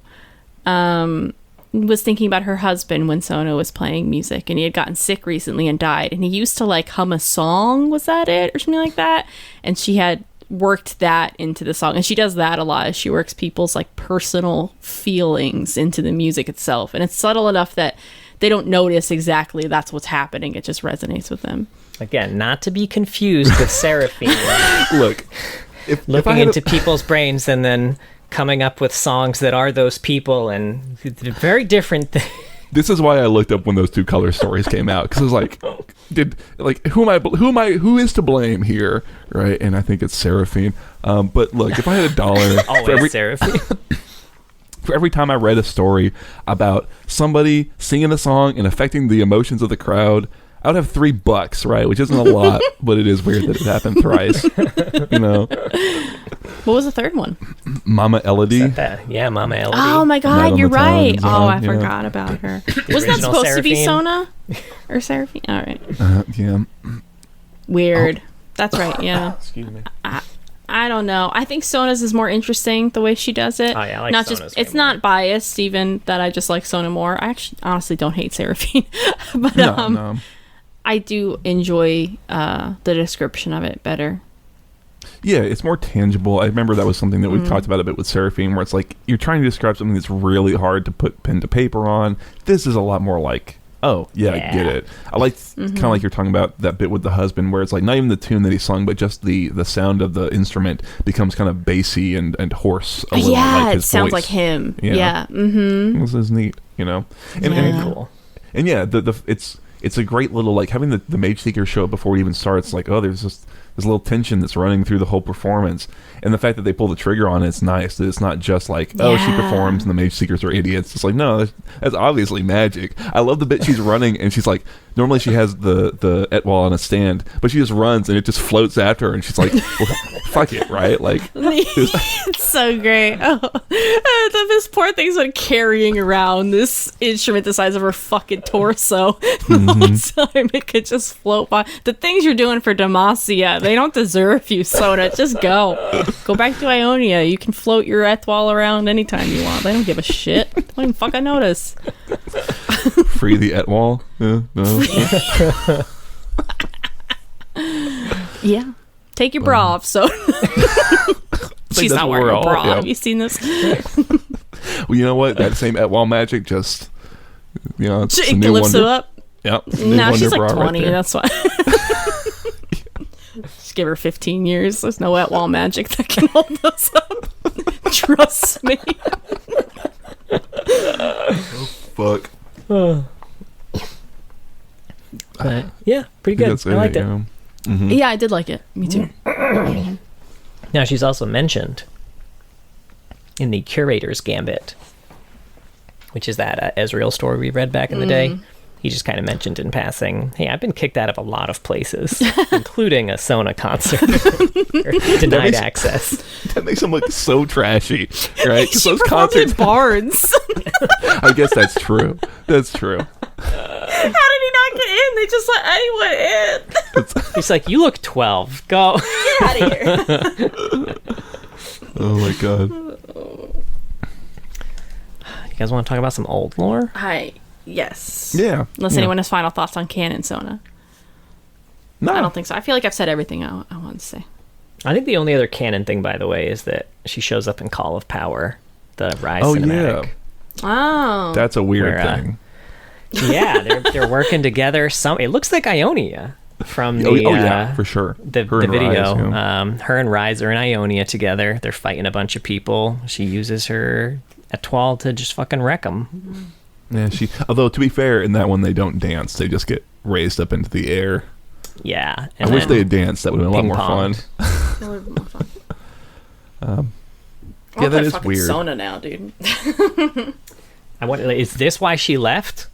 was thinking about her husband when Sona was playing music, and he had gotten sick recently and died, and he used to like hum a song, was that it, or something like that, and she had worked that into the song, and she does that a lot. She works people's like personal feelings into the music itself, and it's subtle enough that they don't notice exactly that's what's happening. It just resonates with them. Again, not to be confused with Seraphine. Look, looking into people's brains and then coming up with songs that are those people, and very different things. This is why I looked up when those two color stories came out, because I was like, who is to blame here, right? And I think it's Seraphine. But look, if I had $1 Seraphine. for every time I read a story about somebody singing a song and affecting the emotions of the crowd, I would have $3, right? Which isn't a lot, but it is weird that it happened thrice. What was the third one? Mama Elodie. Yeah, Mama Elodie. Oh my God, you're right. Design, I forgot about her. Wasn't that supposed to be Sona or Seraphine? All right. Yeah. Weird. That's right. Yeah. Excuse me. I don't know. I think Sona's is more interesting the way she does it. Oh yeah, I like not Sona's. It's not biased, even that I just like Sona more. I actually honestly don't hate Seraphine, but No. I do enjoy the description of it better. Yeah, it's more tangible. I remember that was something that we've talked about a bit with Seraphine, where it's like you're trying to describe something that's really hard to put pen to paper on. This is a lot more like, oh, yeah. I get it. I like kind of like you're talking about that bit with the husband, where it's like not even the tune that he sung, but just the sound of the instrument becomes kind of bassy and hoarse. A little, like his it sounds voice. like him. Yeah. Mm-hmm. This is neat, And Cool. And yeah, it's a great little, like, having the Mage Seeker show up before it even starts. Like, oh, there's this little tension that's running through the whole performance, and the fact that they pull the trigger on it's nice. That it's not just like, oh, she performs and the Mage Seekers are idiots. It's like, no, that's obviously magic. I love the bit she's running and she's like, normally she has the Etwall on a stand, but she just runs and it just floats after her, and she's like, well, fuck it, right? Like, it's so great. This poor thing's been carrying around this instrument the size of her fucking torso the whole time. It could just float by. The things you're doing for Demacia, they don't deserve you, Sona. Just go back to Ionia. You can float your Etwall around anytime you want. They don't give a shit. They don't even fucking notice. Free the Etwall. Yeah, no. Yeah. Take your bra off, so she's not wearing a bra. Have you seen this? Well, you know what? That same Etwall magic just, it's it a new lifts wonder. it up. Yep. Now she's like 20. Right, that's why. Just give her 15 years. There's no Etwall magic that can hold us up. Trust me. Fuck. But yeah, pretty good. I liked it. Yeah, I did like it. Me too. Now, she's also mentioned in the Curator's Gambit, which is that Ezreal story we read back in the day. He just kind of mentioned in passing, hey, I've been kicked out of a lot of places, including a Sona concert. Or denied access. That makes him look so trashy, right? Because those concerts... Barnes. I guess that's true. That's true. How did he not get in? They just let anyone in. He's like, you look 12. Go. Get out of here. Oh my god. You guys want to talk about some old lore? Yes. Yeah. Unless anyone has final thoughts on canon Sona. No. I don't think so. I feel like I've said everything I want to say. I think the only other canon thing, by the way, is that she shows up in Call of Power, the Rise cinematic. Yeah. Oh. That's a weird thing. Yeah, they're working together. It looks like Ionia from the for sure. The video. Rise, her and Rise are in Ionia together. They're fighting a bunch of people. She uses her Etwall to just fucking wreck them. Yeah, although to be fair, in that one they don't dance; they just get raised up into the air. Yeah, I wish they had danced. That would have been a lot more fun. That would have been more fun. Yeah, that is weird. Sona now, dude. Is this why she left?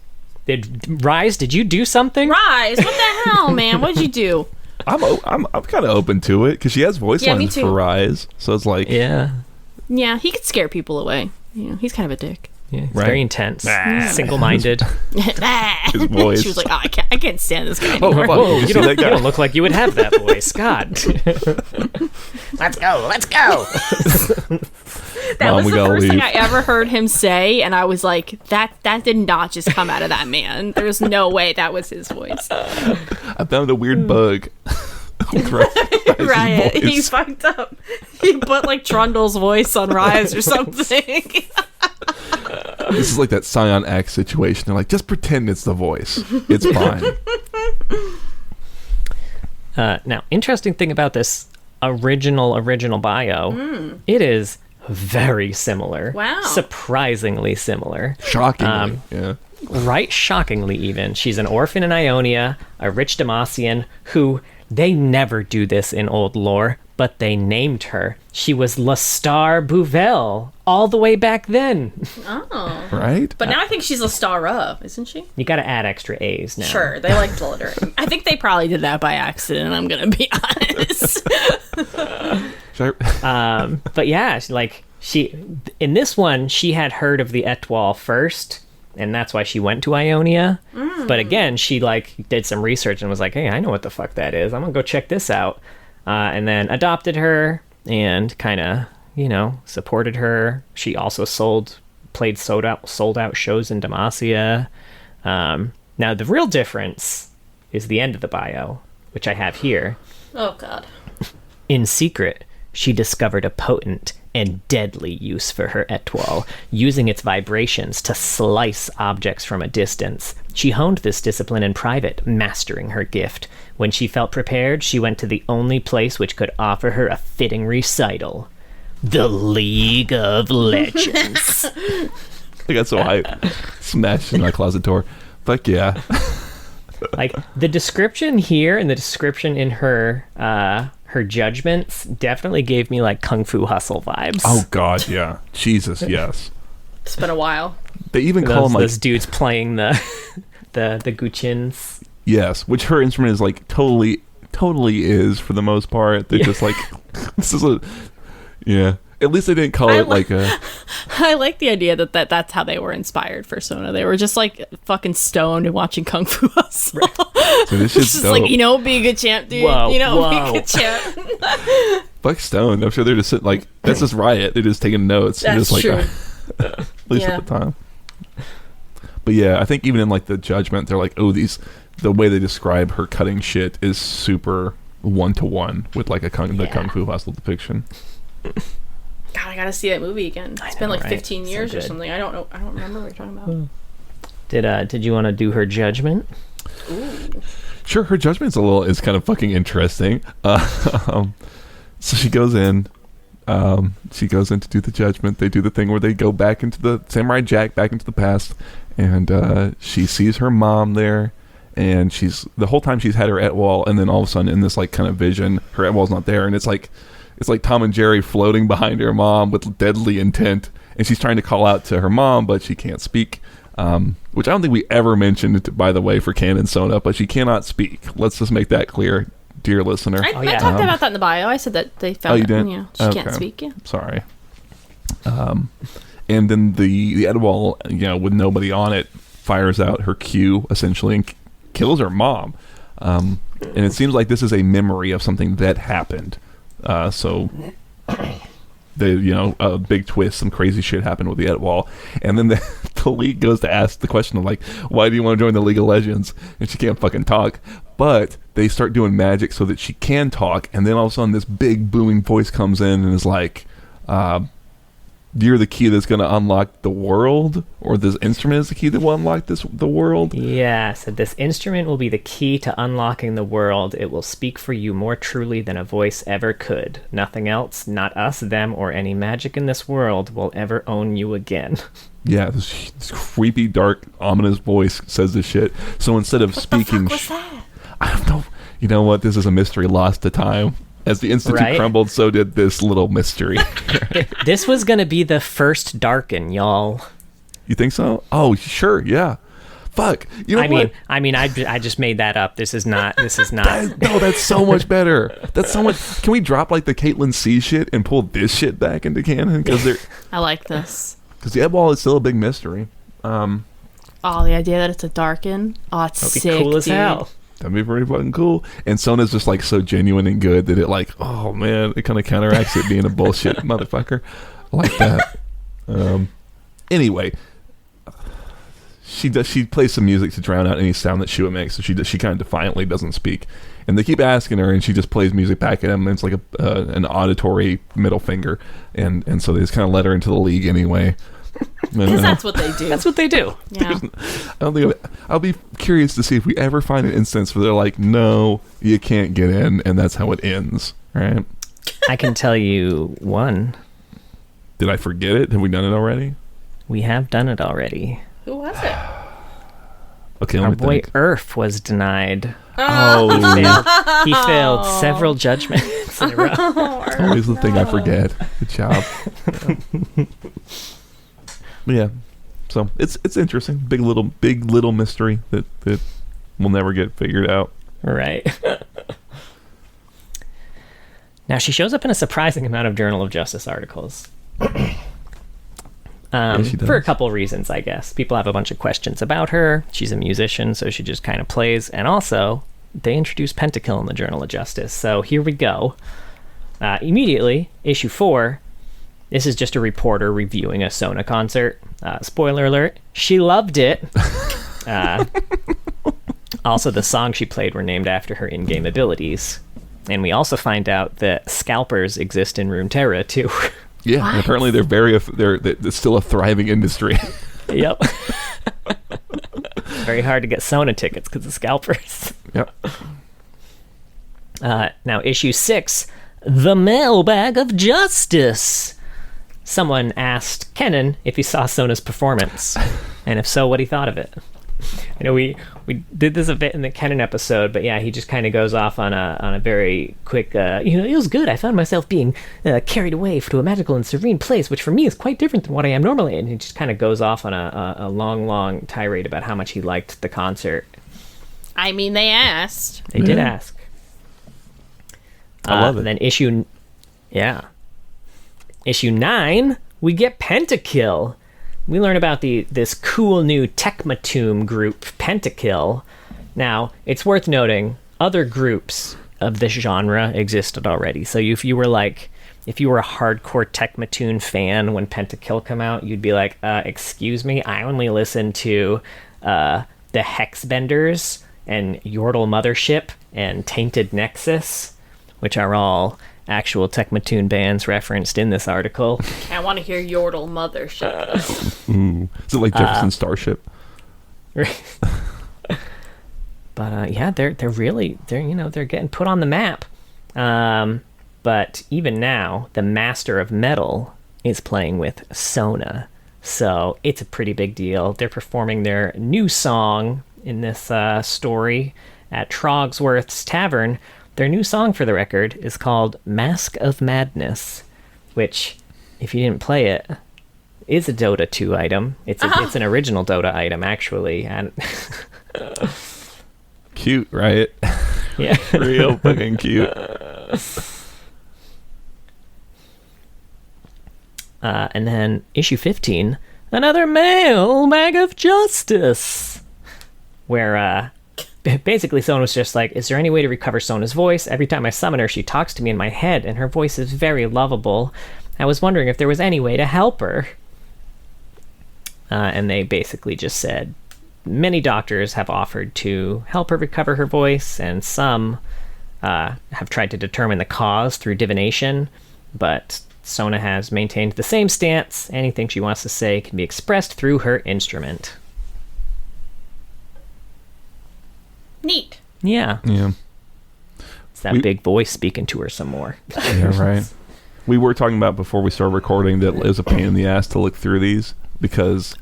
Rise, did you do something? Rise, what the hell, man? What'd you do? I'm kind of open to it because she has voice lines for Rise, so it's like yeah, he could scare people away. He's kind of a dick. Yeah, he's very intense, single-minded. His voice. She was like, I can't stand this guy anymore. Whoa, you don't look like you would have that voice, God. Let's go. That was the first thing I ever heard him say, and I was like, that did not just come out of that man. There's no way that was his voice. I found a weird bug. Riot. He fucked up. He put like Trundle's voice on Rise or something. This is like that Scion X situation. They're like, just pretend it's the voice. It's fine. Now, interesting thing about this original bio, it is very similar. Wow. Surprisingly similar. Shockingly, yeah. right shockingly even. She's an orphan in Ionia, a rich Demacian who, they never do this in old lore, but they named her. She was Lestar Bouvel all the way back then. Oh. Right? But now I think she's Lestar of, isn't she? You gotta add extra A's now. Sure, they like glittering. I think they probably did that by accident, I'm gonna be honest. But yeah, she in this one, she had heard of the Etwall first, and that's why she went to Ionia. But again, she did some research and was like, hey, I know what the fuck that is. I'm gonna go check this out. And then adopted her and kind of, supported her. She also played sold out shows in Demacia. Now, the real difference is the end of the bio, which I have here. Oh, God. In secret, she discovered a potent and deadly use for her Etwall, using its vibrations to slice objects from a distance. She honed this discipline in private, mastering her gift. When she felt prepared, she went to the only place which could offer her a fitting recital. The League of Legends. I got so hyped. Smashed in my closet door. Fuck yeah. The description here and the description in her judgments definitely gave me Kung Fu Hustle vibes. Oh God, yeah. Jesus, yes. It's been a while. They even call them those dudes playing the guqins. Yes, which her instrument is totally is for the most part. They're just this is a At least they didn't call it a. I like the idea that's how they were inspired for Sona. They were just fucking stoned and watching Kung Fu Hustle. Right. So this shit's just dope. be a good champ, dude. Whoa, be a good champ. Fuck stoned. I'm sure they're just sitting that's just Riot. They're just taking notes. That's just true. At least at the time. But yeah, I think even in the judgment, they're the way they describe her cutting shit is super 1-to-1 with the Kung Fu Hustle depiction. God, I gotta see that movie again. It's been 15 years or something. I don't know. I don't remember what you're talking about. Did you want to do her judgment? Ooh. Sure, her judgment is kind of fucking interesting. So she goes in. She goes in to do the judgment. They do the thing where they go back into the Samurai Jack, back into the past, and she sees her mom there. And the whole time she's had her Etwall, and then all of a sudden in this kind of vision, her Etwall's not there, and it's like Tom and Jerry floating behind her mom with deadly intent, and she's trying to call out to her mom, but she can't speak. Which I don't think we ever mentioned, by the way, for Canon Sona, but she cannot speak. Let's just make that clear, dear listener. I talked about that in the bio. I said that they found you did? Yeah, she can't speak. Yeah. Sorry. And then the Etwall, with nobody on it, fires out her Q essentially and kills her mom. And it seems like this is a memory of something that happened. So a big twist, some crazy shit happened with the Etwall, and then the league goes to ask the question of why do you want to join the League of Legends? And she can't fucking talk, but they start doing magic so that she can talk, and then all of a sudden this big booming voice comes in and is you're the key that's going to unlock the world, or this instrument is the key that will unlock the world. Yeah, so this instrument will be the key to unlocking the world. It will speak for you more truly than a voice ever could. Nothing else, not us, them, or any magic in this world will ever own you again. Yeah, this creepy, dark, ominous voice says this shit. So instead of speaking, what the fuck was that? I don't know. You know what? This is a mystery lost to time. As the Institute crumbled, so did this little mystery. This was going to be the first Darken, y'all. You think so? Oh, sure, yeah. Fuck. You know what? I just made that up. This is not. No, that's so much better. That's so much. Can we drop the Caitlyn C shit and pull this shit back into canon? Because I like this. Because the Etwall is still a big mystery. The idea that it's a Darken. Oh, it's that'd be sick, cool as dude. hell. That'd be pretty fucking cool. And Sona's just so genuine and good that it oh man, it kind of counteracts it being a bullshit motherfucker. I like that. Anyway, she plays some music to drown out any sound that Shua makes. So she kind of defiantly doesn't speak. And they keep asking her, and she just plays music back at them. And it's an auditory middle finger. And so they just kind of let her into the league anyway. Because that's what they do. That's what they do. Yeah. I'll be curious to see if we ever find an instance where they're no, you can't get in, and that's how it ends, right? I can tell you one. Did I forget it? Have we done it already? We have done it already. Who was it? Okay, our let me boy think. Earth was denied. Oh, He failed several judgments in a row. it's always the thing I forget. Good job. Yeah. So it's interesting. Big little mystery that will never get figured out. Right. Now she shows up in a surprising amount of Journal of Justice articles. She does. For a couple reasons, I guess. People have a bunch of questions about her. She's a musician, so she just kind of plays. And also, they introduced Pentakill in the Journal of Justice. So here we go. Immediately, issue 4. This is just a reporter reviewing a Sona concert. Spoiler alert, she loved it. Also, the songs she played were named after her in-game abilities. And we also find out that scalpers exist in Runeterra, too. Yeah, and apparently they're still a thriving industry. Yep. Very hard to get Sona tickets because of scalpers. Yep. Now, issue 6, The Mailbag of Justice. Someone asked Kenan if he saw Sona's performance, and if so, what he thought of it. I know we did this a bit in the Kenan episode, but yeah, he just kind of goes off on a very quick, it was good. I found myself being carried away to a magical and serene place, which for me is quite different than what I am normally. And he just kind of goes off on a long tirade about how much he liked the concert. I mean, they asked. They did ask. I love it. And then issue 9, we get Pentakill. We learn about this cool new Tecmatomb group, Pentakill. Now, it's worth noting, other groups of this genre existed already. So if you were a hardcore Tecmatomb fan when Pentakill come out, you'd be like, excuse me, I only listen to the Hexbenders and Yordle Mothership and Tainted Nexus, which are all actual Tecmatoon bands referenced in this article. I want to hear Yordle Mothership. Is it like Jefferson Starship? But yeah, they're getting put on the map. But even now, the Master of Metal is playing with Sona, so it's a pretty big deal. They're performing their new song in this story at Trogsworth's Tavern. Their new song, for the record, is called Mask of Madness, which, if you didn't play it, is a Dota 2 item. It's an original Dota item, actually. And cute, right? Yeah. Real fucking cute. And then issue 15, another Mailbag of Justice, where basically Sona was just like, is there any way to recover Sona's voice? Every time I summon her, she talks to me in my head, and her voice is very lovable. I was wondering if there was any way to help her. And they basically just said, many doctors have offered to help her recover her voice, and some have tried to determine the cause through divination, but Sona has maintained the same stance. Anything she wants to say can be expressed through her instrument. Neat. Yeah. Yeah. It's that big voice speaking to her some more. Yeah, right. We were talking about before we started recording that it was a pain in the ass to look through these because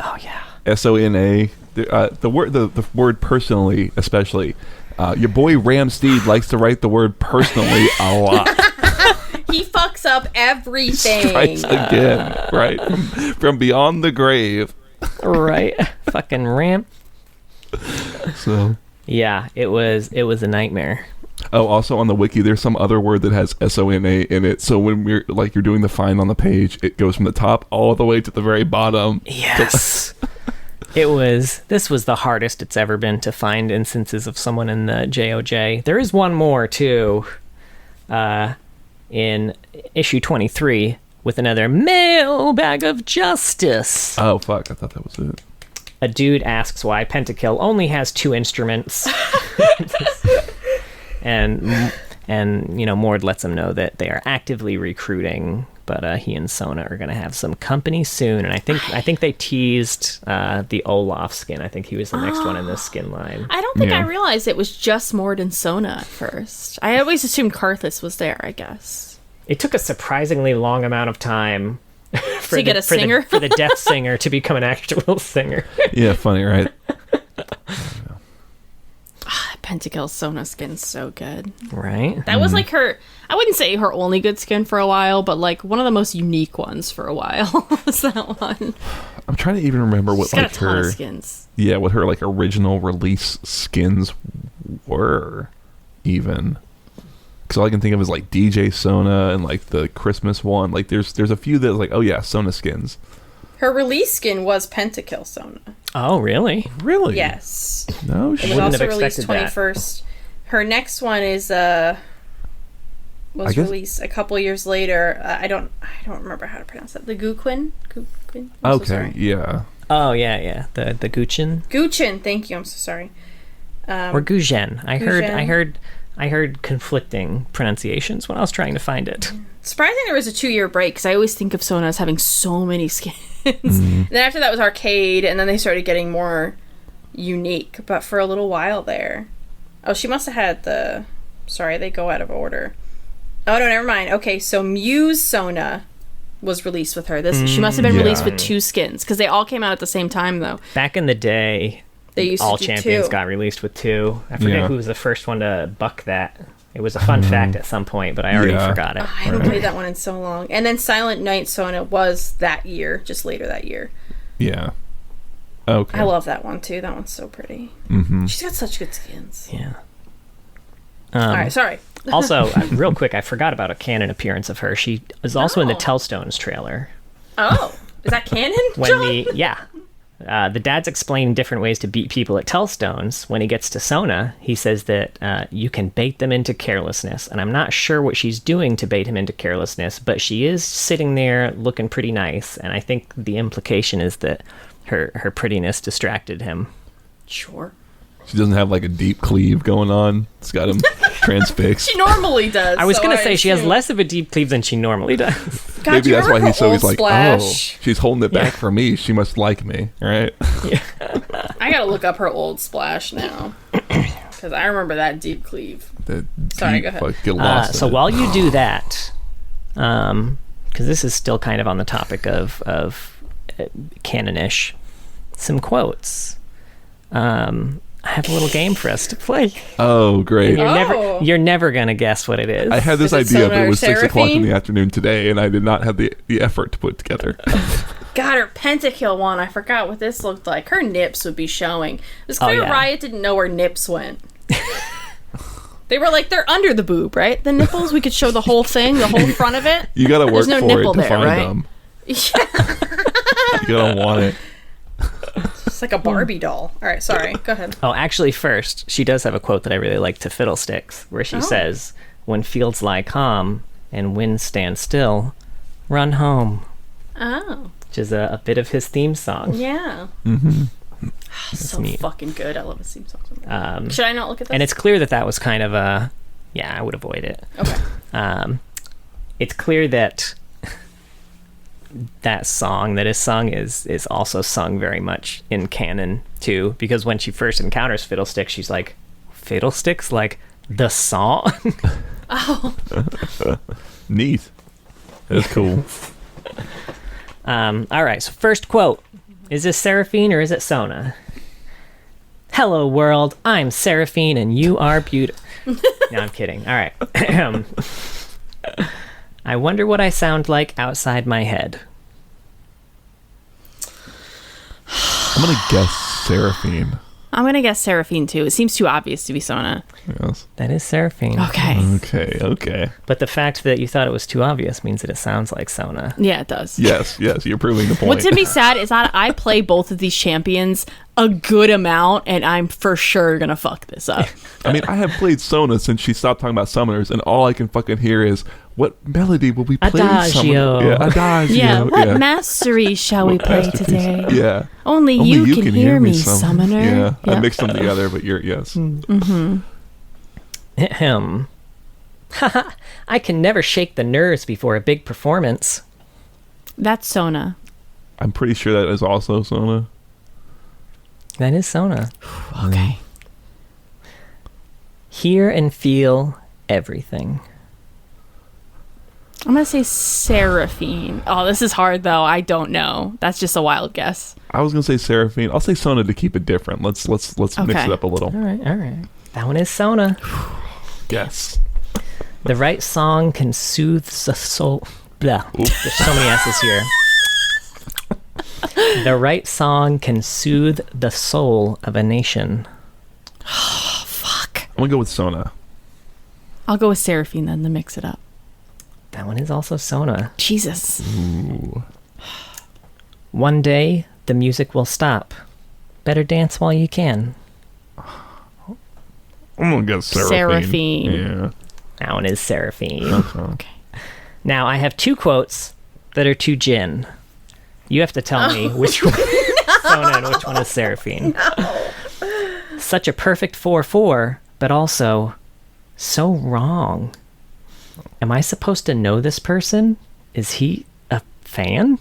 Sona, the word personally, especially, your boy Ram Steed likes to write the word personally a lot. He fucks up everything. Strikes again, right? From beyond the grave. Right. Fucking Ram. So yeah, it was a nightmare. Oh, also on the wiki, there's some other word that has Sona in it. So when you're doing the find on the page, it goes from the top all the way to the very bottom. Yes. This was the hardest it's ever been to find instances of someone in the JOJ. There is one more too, in issue 23 with another Mailbag of Justice. Oh fuck, I thought that was it. A dude asks why Pentakill only has 2 instruments. and Mord lets him know that they are actively recruiting, but he and Sona are going to have some company soon. And I think they teased the Olaf skin. I think he was the next one in this skin line. I don't think I realized it was just Mord and Sona at first. I always assumed Karthus was there, I guess. It took a surprisingly long amount of time to get a singer? for the death singer to become an actual singer. Yeah, funny, right? Pentacle's Sona skin's so good. Right? That was like her, I wouldn't say her only good skin for a while, but like one of the most unique ones for a while was that one. I'm trying to even remember what She's got like a ton her of skins. Yeah, what her like original release skins were even. Because all I can think of is like DJ Sona and like the Christmas one. Like there's a few that's like, oh yeah, Sona skins. Her release skin was Pentakill Sona. Oh, really? Really? Yes. No, It was also released 21st. Her next one is released a couple years later. I don't remember how to pronounce that. The Guquin? Okay, yeah. Oh, yeah. The Guchin? Guchin, thank you. I'm so sorry. Or Guzhen. I heard conflicting pronunciations when I was trying to find it. Surprising there was a 2-year break, because I always think of Sona as having so many skins. And then after that was Arcade, and then they started getting more unique. But for a little while there... Oh, she must have had the... Sorry, they go out of order. Oh, no, never mind. Okay, so Muse Sona was released with her. She must have been released with 2 skins, because they all came out at the same time, though. Back in the day, they used all to do champions 2. got released with 2. I forget who was the first one to buck that. It was a fun fact at some point, but I already forgot it. I haven't played that one in so long. And then Silent Night Sona was that year, just later that year. Yeah. Okay. I love that one, too. That one's so pretty. Mm-hmm. She's got such good skins. Yeah. All right, sorry. Also, real quick, I forgot about a canon appearance of her. She was also in the Tellstones trailer. Oh, is that canon? The dad's explaining different ways to beat people at Tellstones. When he gets to Sona, he says that you can bait them into carelessness. And I'm not sure what she's doing to bait him into carelessness, but she is sitting there looking pretty nice. And I think the implication is that her prettiness distracted him. Sure. She doesn't have like a deep cleave going on. It's got him transfixed. She normally does. I was going to say she has less of a deep cleave than she normally does. God, maybe that's why he's always like, Splash? oh, she's holding it back for me. She must like me, right? Yeah. I gotta look up her old Splash now. Because I remember that deep cleave. Sorry, go ahead. Get lost so while you do that, because this is still kind of on the topic of canon-ish, some quotes. I have a little game for us to play. Oh, great. And you're never going to guess what it is. I had this idea, but it was 6 o'clock in the afternoon today, and I did not have the effort to put together. God, her Pentakill one. I forgot what this looked like. Her nips would be showing. It was clear Riot didn't know where nips went. They were like, they're under the boob, right? The nipples, we could show the whole thing, the whole front of it. You got to work for it to find right? them. Yeah. You got to want it. It's like a Barbie doll. All right, sorry. Go ahead. Oh, actually, first, she does have a quote that I really like to Fiddlesticks, where she says, "When fields lie calm and winds stand still, run home." Oh. Which is a bit of his theme song. Yeah. Mm-hmm. So neat. Fucking good. I love his theme song. Should I not look at this? And it's clear that was kind of a... Yeah, I would avoid it. Okay. It's clear that that song that is sung is also sung very much in canon too, because when she first encounters Fiddlesticks, she's like, Fiddlesticks, like the song. Oh. Neat. That's cool. All right, so first quote. Is this Seraphine or is it Sona? Hello world, I'm Seraphine and you are beautiful. No, I'm kidding. All right. I wonder what I sound like outside my head. I'm going to guess Seraphine. I'm going to guess Seraphine, too. It seems too obvious to be Sona. Yes. That is Seraphine. Okay. But the fact that you thought it was too obvious means that it sounds like Sona. Yeah, it does. Yes, you're proving the point. What's going to be sad is that I play both of these champions a good amount, and I'm for sure going to fuck this up. I mean, I have played Sona since she stopped talking about summoners, and all I can fucking hear is, what melody will we play? Adagio. Yeah, Adagio. Yeah, what mastery shall we play today? Yeah. Only you can hear me, summoner. Yeah, I mixed them together, but yes. Mm-hmm. Ahem. Haha, I can never shake the nerves before a big performance. That's Sona. I'm pretty sure that is also Sona. That is Sona. Okay. Hear and feel everything. I'm going to say Seraphine. Oh, this is hard, though. I don't know. That's just a wild guess. I was going to say Seraphine. I'll say Sona to keep it different. Let's mix it up a little. All right. That one is Sona. Yes. The right song can soothe the soul. Blah. There's so many S's here. The right song can soothe the soul of a nation. Oh, fuck. I'm going to go with Sona. I'll go with Seraphine then to mix it up. That one is also Sona. Jesus. Ooh. One day, the music will stop. Better dance while you can. I'm going to go Seraphine. Yeah. That one is Seraphine. Okay. Now, I have 2 quotes that are to Jin. You have to tell me which one is Sona and which one is Seraphine. No. Such a perfect 4-4, but also so wrong. Am I supposed to know this person? Is he a fan?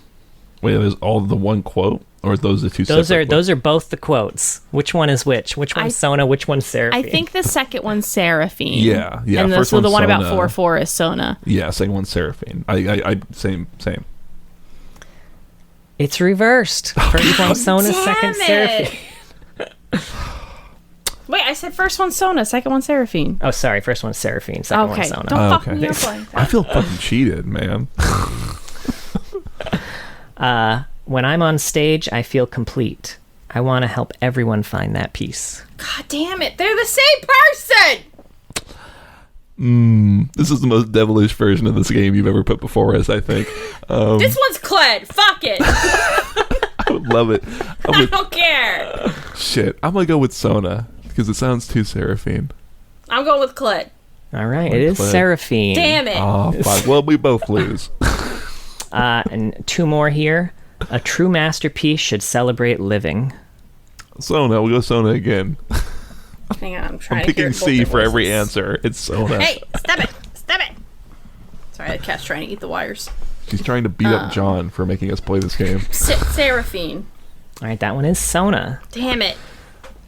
Wait, is all the one quote? Or are those the two separate Those are both the quotes. Which one is which? Which one's Sona? Which one's Seraphine? I think the second one's Seraphine. Yeah. And first the one Sona. about 4-4 is Sona. Yeah, second one's Seraphine. I same. It's reversed. First one Sona, second Seraphine. Wait, I said first one Sona, second one Seraphine. Oh, sorry. First one's Seraphine, second one's Sona. Don't fuck me up like that. I feel fucking cheated, man. When I'm on stage, I feel complete. I want to help everyone find that peace. God damn it, they're the same person! This is the most devilish version of this game you've ever put before us, I think. This one's Cled, fuck it! I would love it. I don't care! Shit, I'm gonna go with Sona, because it sounds too Seraphine. I'm going with Cled. All right, it is Seraphine. Damn it! Oh, fuck. Well, we both lose. And 2 more here. A true masterpiece should celebrate living. Sona, we'll go Sona again. Hang on, I'm trying I'm to hear picking C for every answer. It's Sona. Hey, stop it! Stop it! Sorry, that cat's trying to eat the wires. She's trying to beat up John for making us play this game. Seraphine. All right, that one is Sona. Damn it.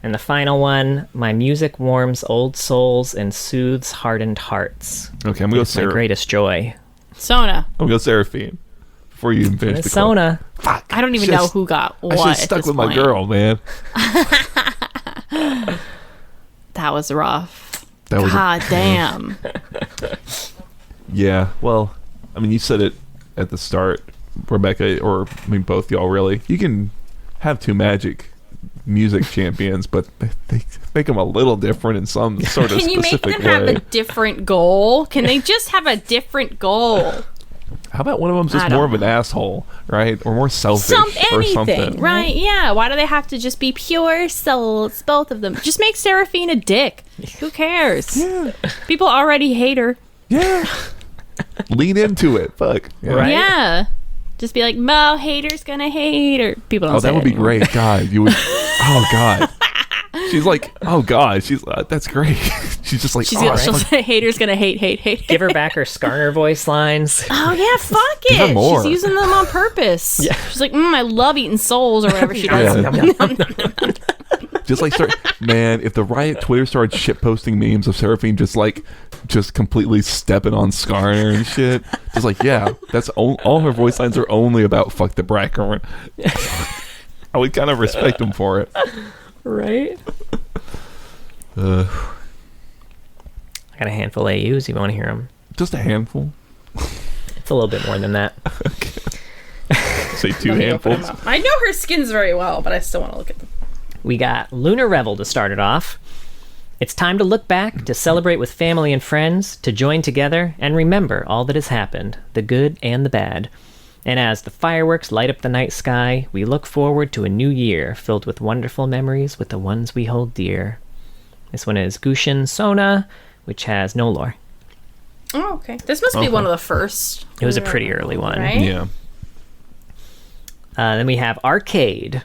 And the final one, my music warms old souls and soothes hardened hearts. Okay, I'm going to go It's my Seraphine. greatest joy. Sona. I'm going to go Seraphine. Before you even finish the Sona. Fuck. I don't even know who got what. I should have stuck with my girl, man. That was rough. That was God damn. Yeah, well, I mean, you said it at the start, Rebecca, or I mean, both y'all really. You can have 2 Magic music champions, but they make them a little different in some sort of Can you specific make them way. have a different goal? Can they just have a different goal? How about one of them's just more of an asshole, right? Or more selfish or something. Right, yeah. Why do they have to just be pure souls, both of them? Just make Seraphine a dick. Who cares? Yeah. People already hate her. Yeah. Lean into it. Fuck. Yeah. Right. Yeah. Just be like, Mo, haters gonna hate her. People don't say that would be anymore. great. God, you would. Oh, God. She's like, oh, God. She's that's great. She's just like, She'll say, haters gonna hate. Give her back her Skarner voice lines. Oh, yeah, fuck Give her it. more. She's using them on purpose. Yeah. She's like, I love eating souls or whatever she does. Yeah. Just like man, if the Riot Twitter started shitposting memes of Seraphine just completely stepping on Skarner and shit, just like, yeah, that's all her voice lines are only about fuck the Bracker. I would kind of respect them for it. Right? I got a handful of AUs. You want to hear them? Just a handful. It's a little bit more than that. Say 2 handfuls. I know her skins very well, but I still want to look at them. We got Lunar Revel to start it off. It's time to look back, to celebrate with family and friends, to join together and remember all that has happened, the good and the bad. And as the fireworks light up the night sky, we look forward to a new year filled with wonderful memories with the ones we hold dear. This one is Gushin Sona, which has no lore. Oh, okay. This must be one of the first. It was a pretty early one. Right? Yeah. Then we have Arcade.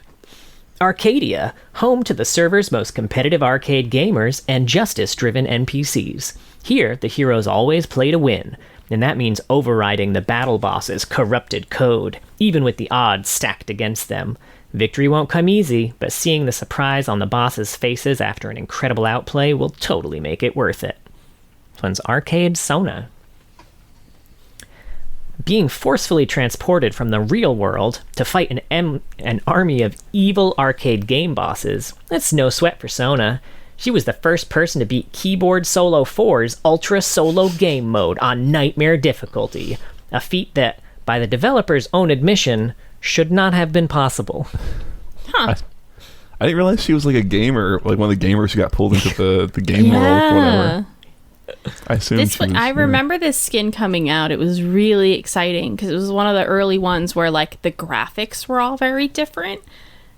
Arcadia, home to the server's most competitive arcade gamers and justice-driven NPCs. Here, the heroes always play to win, and that means overriding the battle boss's corrupted code, even with the odds stacked against them. Victory won't come easy, but seeing the surprise on the boss's faces after an incredible outplay will totally make it worth it. This one's Arcade Sona. Being forcefully transported from the real world to fight an army of evil arcade game bosses, that's no sweat for Sona. She was the first person to beat Keyboard Solo 4's Ultra Solo Game Mode on Nightmare difficulty, a feat that, by the developer's own admission, should not have been possible. Huh. I didn't realize she was like a gamer, like one of the gamers who got pulled into the game world, whatever. I assume I remember this skin coming out. It was really exciting because it was one of the early ones where like the graphics were all very different,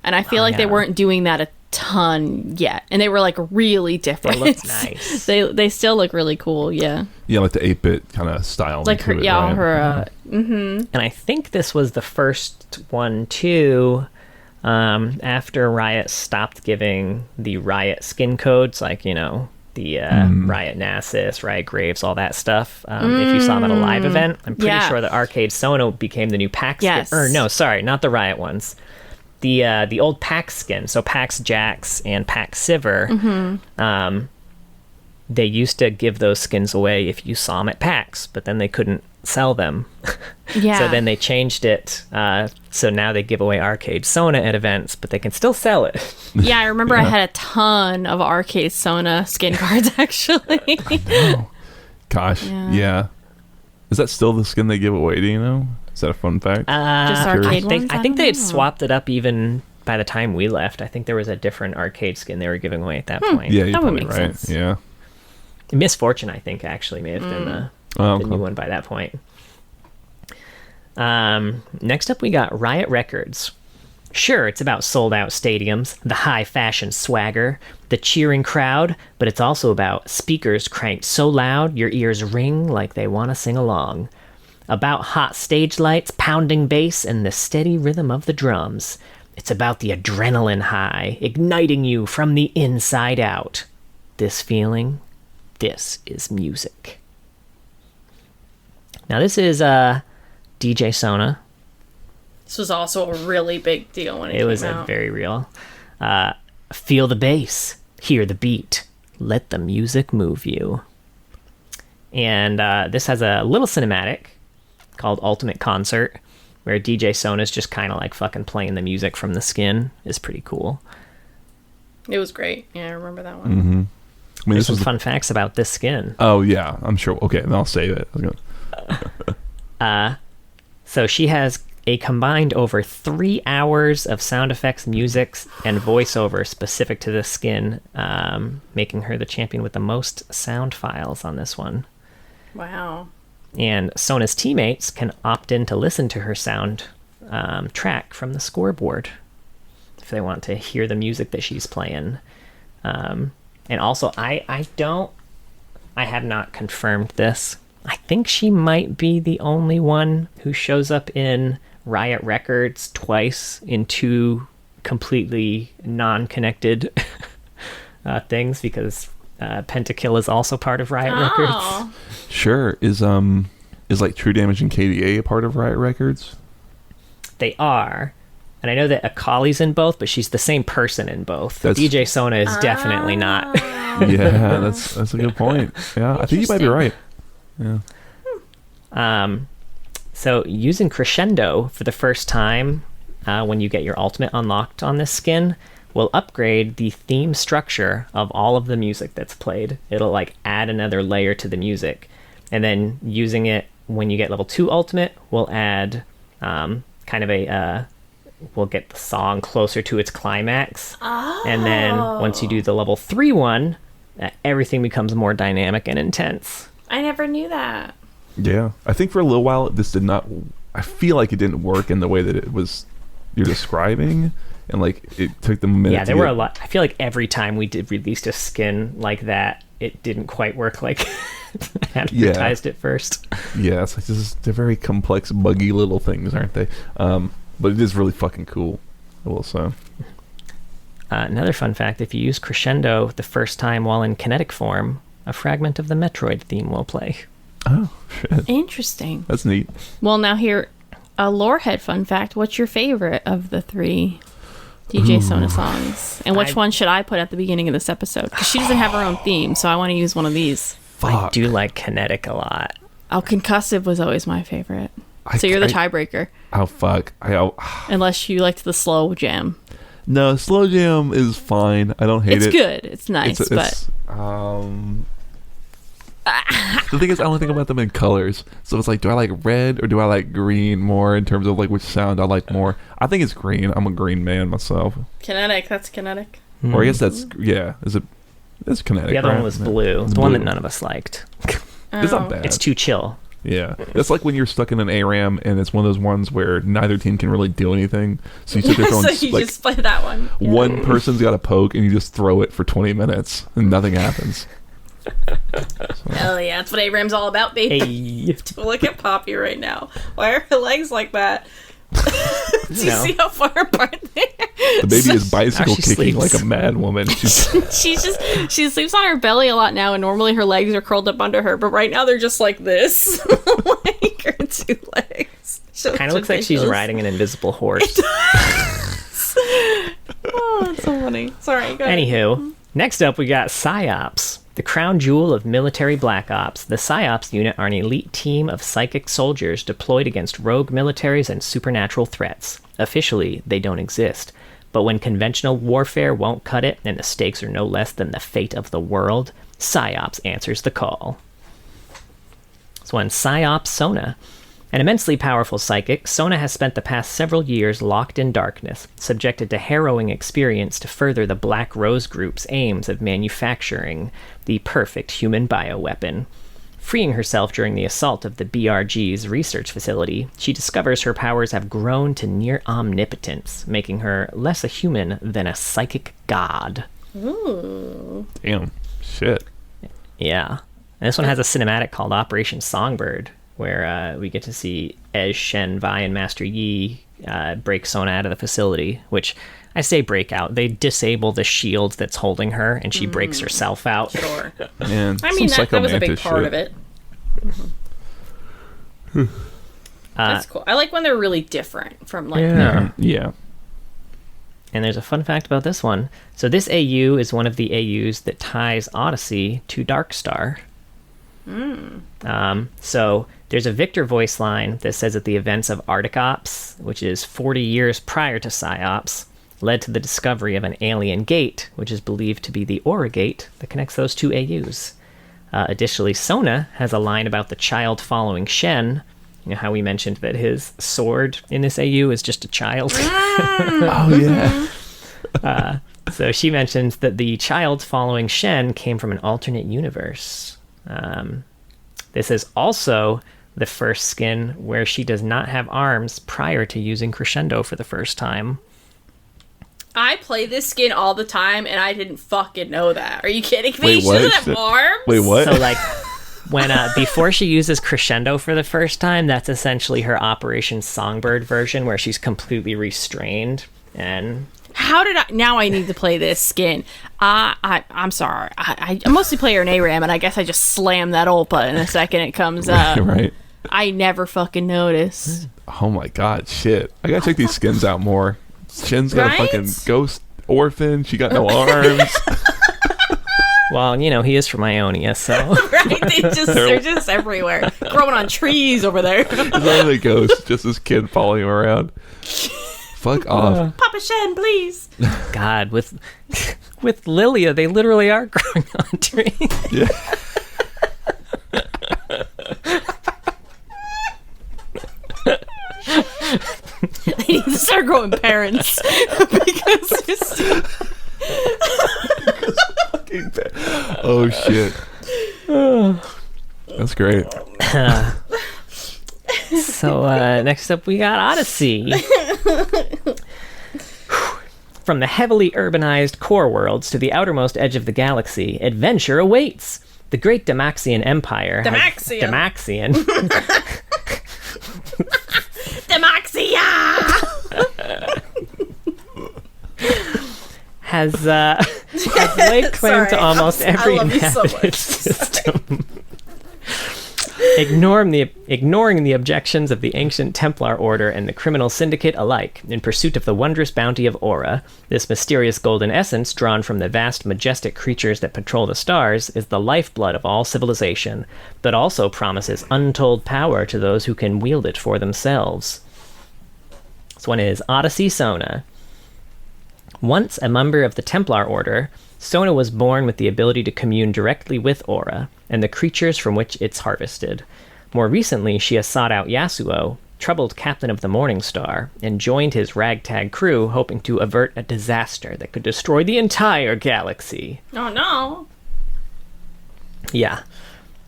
and I feel like they weren't doing that a ton yet, and they were like really different. They looked nice. They still look really cool. Yeah, like the 8-bit kind of style, like her. And I think this was the first one too. After Riot stopped giving the Riot skin codes, like the Riot Nasus, Riot Graves, all that stuff. If you saw them at a live event, I'm pretty sure the Arcade Sona became the new PAX skin. Or no, sorry, not the Riot ones. The old PAX skin, so PAX Jax and PAX Sivir, they used to give those skins away if you saw them at PAX, but then they couldn't sell them. So then they changed it. So now they give away Arcade Sona at events, but they can still sell it. Yeah, I remember I had a ton of Arcade Sona skin cards, actually. Gosh, yeah. Is that still the skin they give away, do you know? Is that a fun fact? Just arcade ones? I think they had swapped it up even by the time we left. I think there was a different arcade skin they were giving away at that point. Yeah, that would make right. sense. Yeah. Misfortune, I think, actually may have been the new one by that point. Next up, we got Riot Records. Sure, it's about sold-out stadiums, the high-fashion swagger, the cheering crowd, but it's also about speakers cranked so loud your ears ring like they want to sing along. About hot stage lights, pounding bass, and the steady rhythm of the drums. It's about the adrenaline high, igniting you from the inside out. This feeling, this is music. Now this is DJ Sona. This was also a really big deal when it came out. It was very real. Feel the bass, hear the beat, let the music move you. And this has a little cinematic called Ultimate Concert, where DJ Sona's just kind of like fucking playing the music from the skin. Is pretty cool. It was great. Yeah, I remember that one. Mm-hmm. I mean, there's some fun facts about this skin. Oh yeah, I'm sure. Okay, then I'll save it. So she has a combined over 3 hours of sound effects, music, and voiceover specific to this skin, making her the champion with the most sound files on this one. Wow. And Sona's teammates can opt in to listen to her sound track from the scoreboard if they want to hear the music that she's playing. And also, I have not confirmed this. I think she might be the only one who shows up in Riot Records twice in 2 completely non-connected things, because Pentakill is also part of Riot Records. Sure. Is like True Damage and KDA a part of Riot Records? They are. And I know that Akali's in both, but she's the same person in both. DJ Sona is definitely not. Yeah, that's a good point. Yeah, I think you might be right. Yeah. So using Crescendo for the first time, when you get your ultimate unlocked on this skin, will upgrade the theme structure of all of the music that's played. It'll like add another layer to the music. And then using it when you get level 2 ultimate will add kind of we'll get the song closer to its climax. And then once you do the level 3 one, everything becomes more dynamic and intense. I never knew that. Yeah, I think for a little while this did not. I feel like it didn't work in the way that it was you're describing, and like it took them a minute. Yeah, there were a lot. I feel like every time we did release a skin like that, it didn't quite work like advertised at first. Yeah, it's like they're very complex, buggy little things, aren't they? But it is really fucking cool, I will say. Another fun fact: if you use Crescendo the first time while in kinetic form, a fragment of the Metroid theme will play. Oh, shit. Interesting. That's neat. Well, now here, a Lorehead fun fact. What's your favorite of the 3 DJ Sona songs? And which one should I put at the beginning of this episode? Because she doesn't have her own theme, so I want to use one of these. Fuck. I do like Kinetic a lot. Oh, Concussive was always my favorite. So you're the tiebreaker. Oh, fuck. Unless you liked the slow jam. No, Slow Jam is fine. I don't hate it. It's good. It's nice, but the thing is, I only think about them in colors. So it's like, do I like red or do I like green more in terms of like which sound I like more? I think it's green. I'm a green man myself. Kinetic. That's Kinetic. Or I guess that's Is it? It's Kinetic. The other right? one was blue. It's the blue. one that none of us liked. It's not bad. It's too chill. Yeah, it's like when you're stuck in an ARAM and it's one of those ones where neither team can really do anything. So you sit there throwing, so you just play that one. Yeah. One person's got a poke and you just throw it for 20 minutes and nothing happens. Hell yeah, that's what ARAM's all about, baby. Hey. Look at Poppy right now. Why are her legs like that? Do you see how far apart they are? The baby is bicycle kicking sleeps. like a mad woman. she sleeps on her belly a lot now, and normally her legs are curled up under her, but right now they're just like this. Like her two legs. Kind of looks like she's riding an invisible horse. Oh, that's so funny. Sorry, go ahead. Anywho, next up we got PsyOps. The crown jewel of military black ops, the PsyOps unit are an elite team of psychic soldiers deployed against rogue militaries and supernatural threats. Officially, they don't exist. But when conventional warfare won't cut it, and the stakes are no less than the fate of the world, PsyOps answers the call. So on PsyOps Sona. An immensely powerful psychic, Sona has spent the past several years locked in darkness, subjected to harrowing experience to further the Black Rose Group's aims of manufacturing the perfect human bioweapon. Freeing herself during the assault of the BRG's research facility, she discovers her powers have grown to near omnipotence, making her less a human than a psychic god. Ooh. Damn. Shit. Yeah. And this one has a cinematic called Operation Songbird, where we get to see Ez, Shen, Vi, and Master Yi break Sona out of the facility, which I say break out. They disable the shield that's holding her, and she breaks herself out. Sure. Man, I mean, that was a big part of it. That's cool. I like when they're really different from like... Yeah. And there's a fun fact about this one. So this AU is one of the AUs that ties Odyssey to Darkstar. So there's a Victor voice line that says that the events of Arctic Ops, which is 40 years prior to PsyOps, led to the discovery of an alien gate, which is believed to be the Aura Gate that connects those two AUs. Additionally, Sona has a line about the child following Shen. You know how we mentioned that his sword in this AU is just a child? Oh, yeah. So she mentions that the child following Shen came from an alternate universe. This is also the first skin where she does not have arms prior to using Crescendo for the first time. I play this skin all the time, and I didn't fucking know that. Are you kidding me? Wait, She what? doesn't have arms? Wait, what? So, like, when before she uses Crescendo for the first time, that's essentially her Operation Songbird version, where she's completely restrained. And How did I... Now I need to play this skin. I'm sorry. I mostly play her in ARAM, and I guess I just slam that Ulpa in the second it comes up. Right. I never fucking notice. Oh, my God. Shit. I gotta check these skins out more. Shen's got a fucking ghost orphan. She got no arms. well, you know, he is from Ionia, so Right? They're just everywhere. Growing on trees over there. He's not a ghost, just this kid following him around. Fuck off. Papa Shen, please. God, with Lilia, they literally are growing on trees. Yeah. They need to start growing parents. Because it's Fucking bad. Oh, shit. That's great. So next up we got Odyssey. From the heavily urbanized core worlds to the outermost edge of the galaxy, adventure awaits. The great Damaxian Empire Damaxian has laid claim to almost every inhabited system. Ignoring the objections of the ancient Templar Order and the criminal syndicate alike, in pursuit of the wondrous bounty of Aura, this mysterious golden essence, drawn from the vast, majestic creatures that patrol the stars, is the lifeblood of all civilization, but also promises untold power to those who can wield it for themselves. This one is Odyssey Sona. Once a member of the Templar Order, Sona was born with the ability to commune directly with Aura and the creatures from which it's harvested. More recently, she has sought out Yasuo, troubled captain of the Morning Star, and joined his ragtag crew, hoping to avert a disaster that could destroy the entire galaxy. Oh no! Yeah.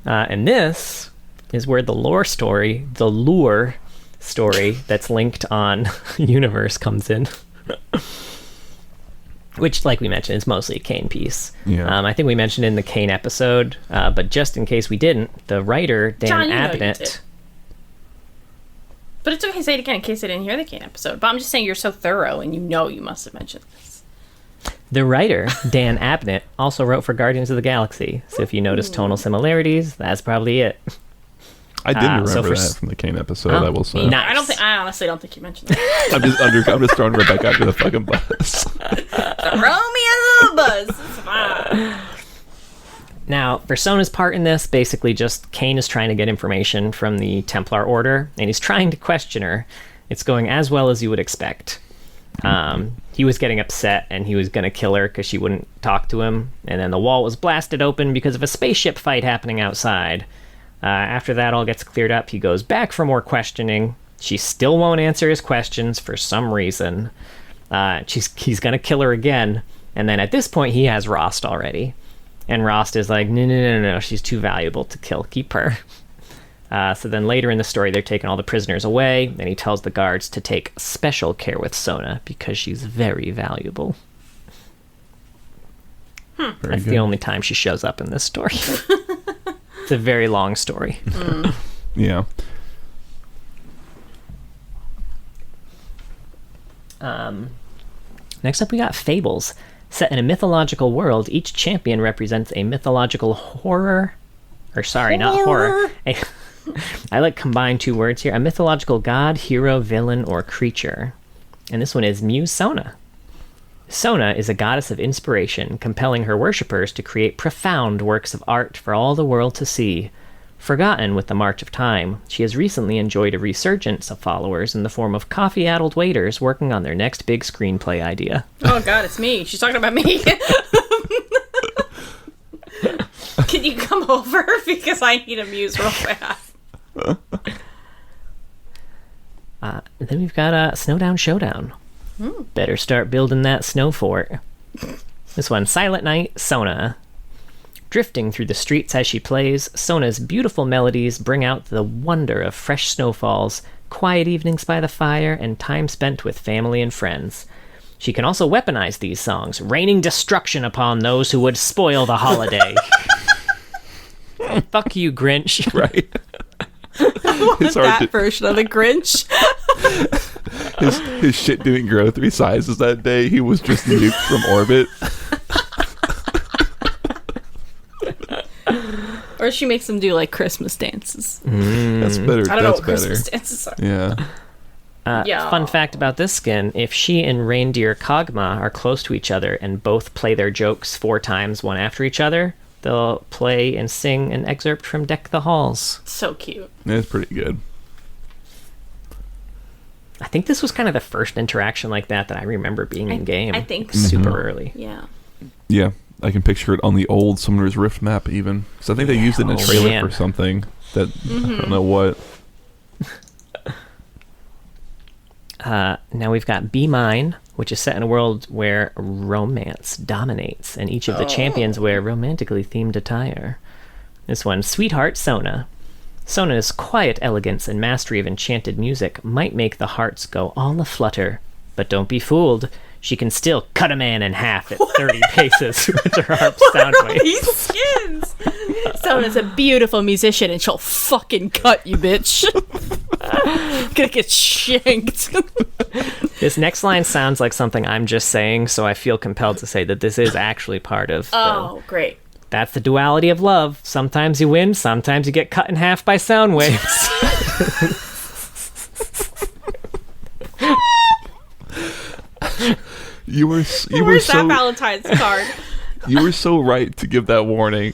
And this is where the lure story that's linked on Universe comes in. Which, like we mentioned, is mostly a Kane piece. Yeah. I think we mentioned in the Kane episode, but just in case we didn't, the writer, Dan Abnett... But it's okay to say it again in case I didn't hear the Kane episode. But I'm just saying you're so thorough and you must have mentioned this. The writer, Dan Abnett, also wrote for Guardians of the Galaxy. So if you notice tonal similarities, that's probably it. I didn't remember that from the Kane episode, I will say. Nice. I honestly don't think you mentioned that. I'm just throwing Rebecca under the fucking bus. Throw me under the bus. It's fine. Now, for Sona's part in this, basically just Kane is trying to get information from the Templar Order, and he's trying to question her. It's going as well as you would expect. He was getting upset, and he was going to kill her because she wouldn't talk to him, and then the wall was blasted open because of a spaceship fight happening outside. After that all gets cleared up, he goes back for more questioning. She still won't answer his questions for some reason. He's going to kill her again, and then at this point he has Rost already. And Rost is like, no, she's too valuable to kill. Keep her. So then later in the story, they're taking all the prisoners away, and he tells the guards to take special care with Sona because she's very valuable. That's the only time she shows up in this story. It's a very long story. Yeah. Next up, we got Fables. Set in a mythological world, each champion represents a mythological horror. I like combine two words here. A mythological god, hero, villain, or creature. And this one is Muse Sona. Sona is a goddess of inspiration, compelling her worshippers to create profound works of art for all the world to see. Forgotten with the march of time, she has recently enjoyed a resurgence of followers in the form of coffee-addled waiters working on their next big screenplay idea. Oh god, it's me. She's talking about me. Can you come over? Because I need a muse real fast. Then we've got a Snowdown Showdown. Better start building that snow fort. This one, Silent Night, Sona. Drifting through the streets as she plays, Sona's beautiful melodies bring out the wonder of fresh snowfalls, quiet evenings by the fire, and time spent with family and friends. She can also weaponize these songs, raining destruction upon those who would spoil the holiday. Fuck you, Grinch. Right. I want that version of the Grinch. His shit didn't grow 3 sizes that day. He was just nuked from orbit. Or she makes them do like Christmas dances. That's better. I don't know what better. Christmas dances are. Yeah. Fun fact about this skin, if she and Reindeer Kog'Maw are close to each other and both play their jokes 4 times, one after each other, they'll play and sing an excerpt from Deck the Halls. So cute. It's pretty good. I think this was kind of the first interaction like that I remember being in game. I think super early. Yeah. Yeah. I can picture it on the old Summoner's Rift map even. So I think they used it in a trailer for something that I don't know what. Now we've got Be Mine, which is set in a world where romance dominates, and each of the champions wear romantically themed attire. This one, Sweetheart Sona. Sona's quiet elegance and mastery of enchanted music might make the hearts go all aflutter, but don't be fooled. She can still cut a man in half at 30 paces with her harp sound waves. These skins. Sona's a beautiful musician, and she'll fucking cut you, bitch. Gonna get shanked. This next line sounds like something I'm just saying, so I feel compelled to say that this is actually part of. Great. That's the duality of love. Sometimes you win, sometimes you get cut in half by sound waves. You were Where's so that Valentine's card? You were so right to give that warning.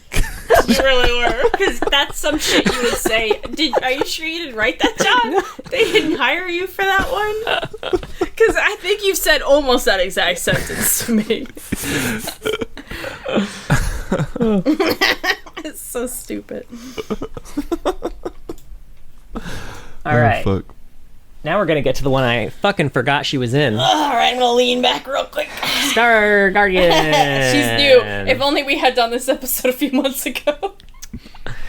You really were, because that's some shit you would say. Are you sure you didn't write that, John? They didn't hire you for that one? Because Because I think you've said almost that exact sentence to me. It's so stupid. All right. Fuck. Now we're going to get to the one I fucking forgot she was in. All right, I'm going to lean back real quick. Star Guardian. She's new. If only we had done this episode a few months ago.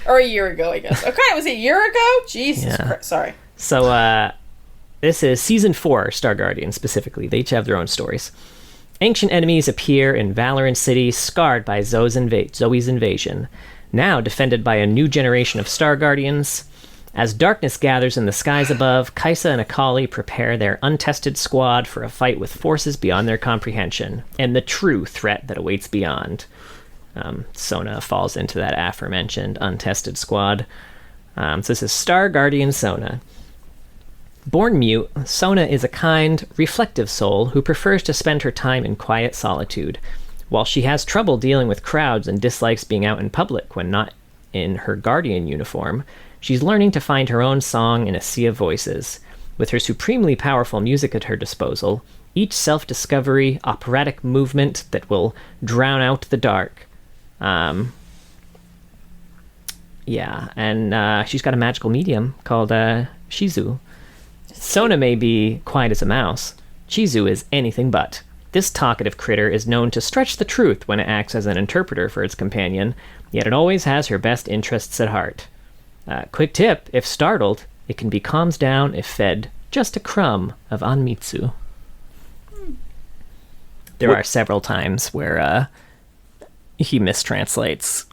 Or a year ago, I guess. Okay, was it a year ago? Jesus Christ. Sorry. So, this is Season 4, Star Guardian, specifically. They each have their own stories. Ancient enemies appear in Valoran City, scarred by Zoe's invasion. Now defended by a new generation of Star Guardians. As darkness gathers in the skies above, Kaisa and Akali prepare their untested squad for a fight with forces beyond their comprehension, and the true threat that awaits beyond. Sona falls into that aforementioned untested squad. So this is Star Guardian Sona. Born mute, Sona is a kind, reflective soul who prefers to spend her time in quiet solitude. While she has trouble dealing with crowds and dislikes being out in public when not in her Guardian uniform, she's learning to find her own song in a sea of voices. With her supremely powerful music at her disposal, each self-discovery, operatic movement that will drown out the dark. And she's got a magical medium called Shizu. Sona may be quiet as a mouse. Shizu is anything but. This talkative critter is known to stretch the truth when it acts as an interpreter for its companion, yet it always has her best interests at heart. Quick tip, if startled, it can be calmed down if fed just a crumb of anmitsu. There are several times where he mistranslates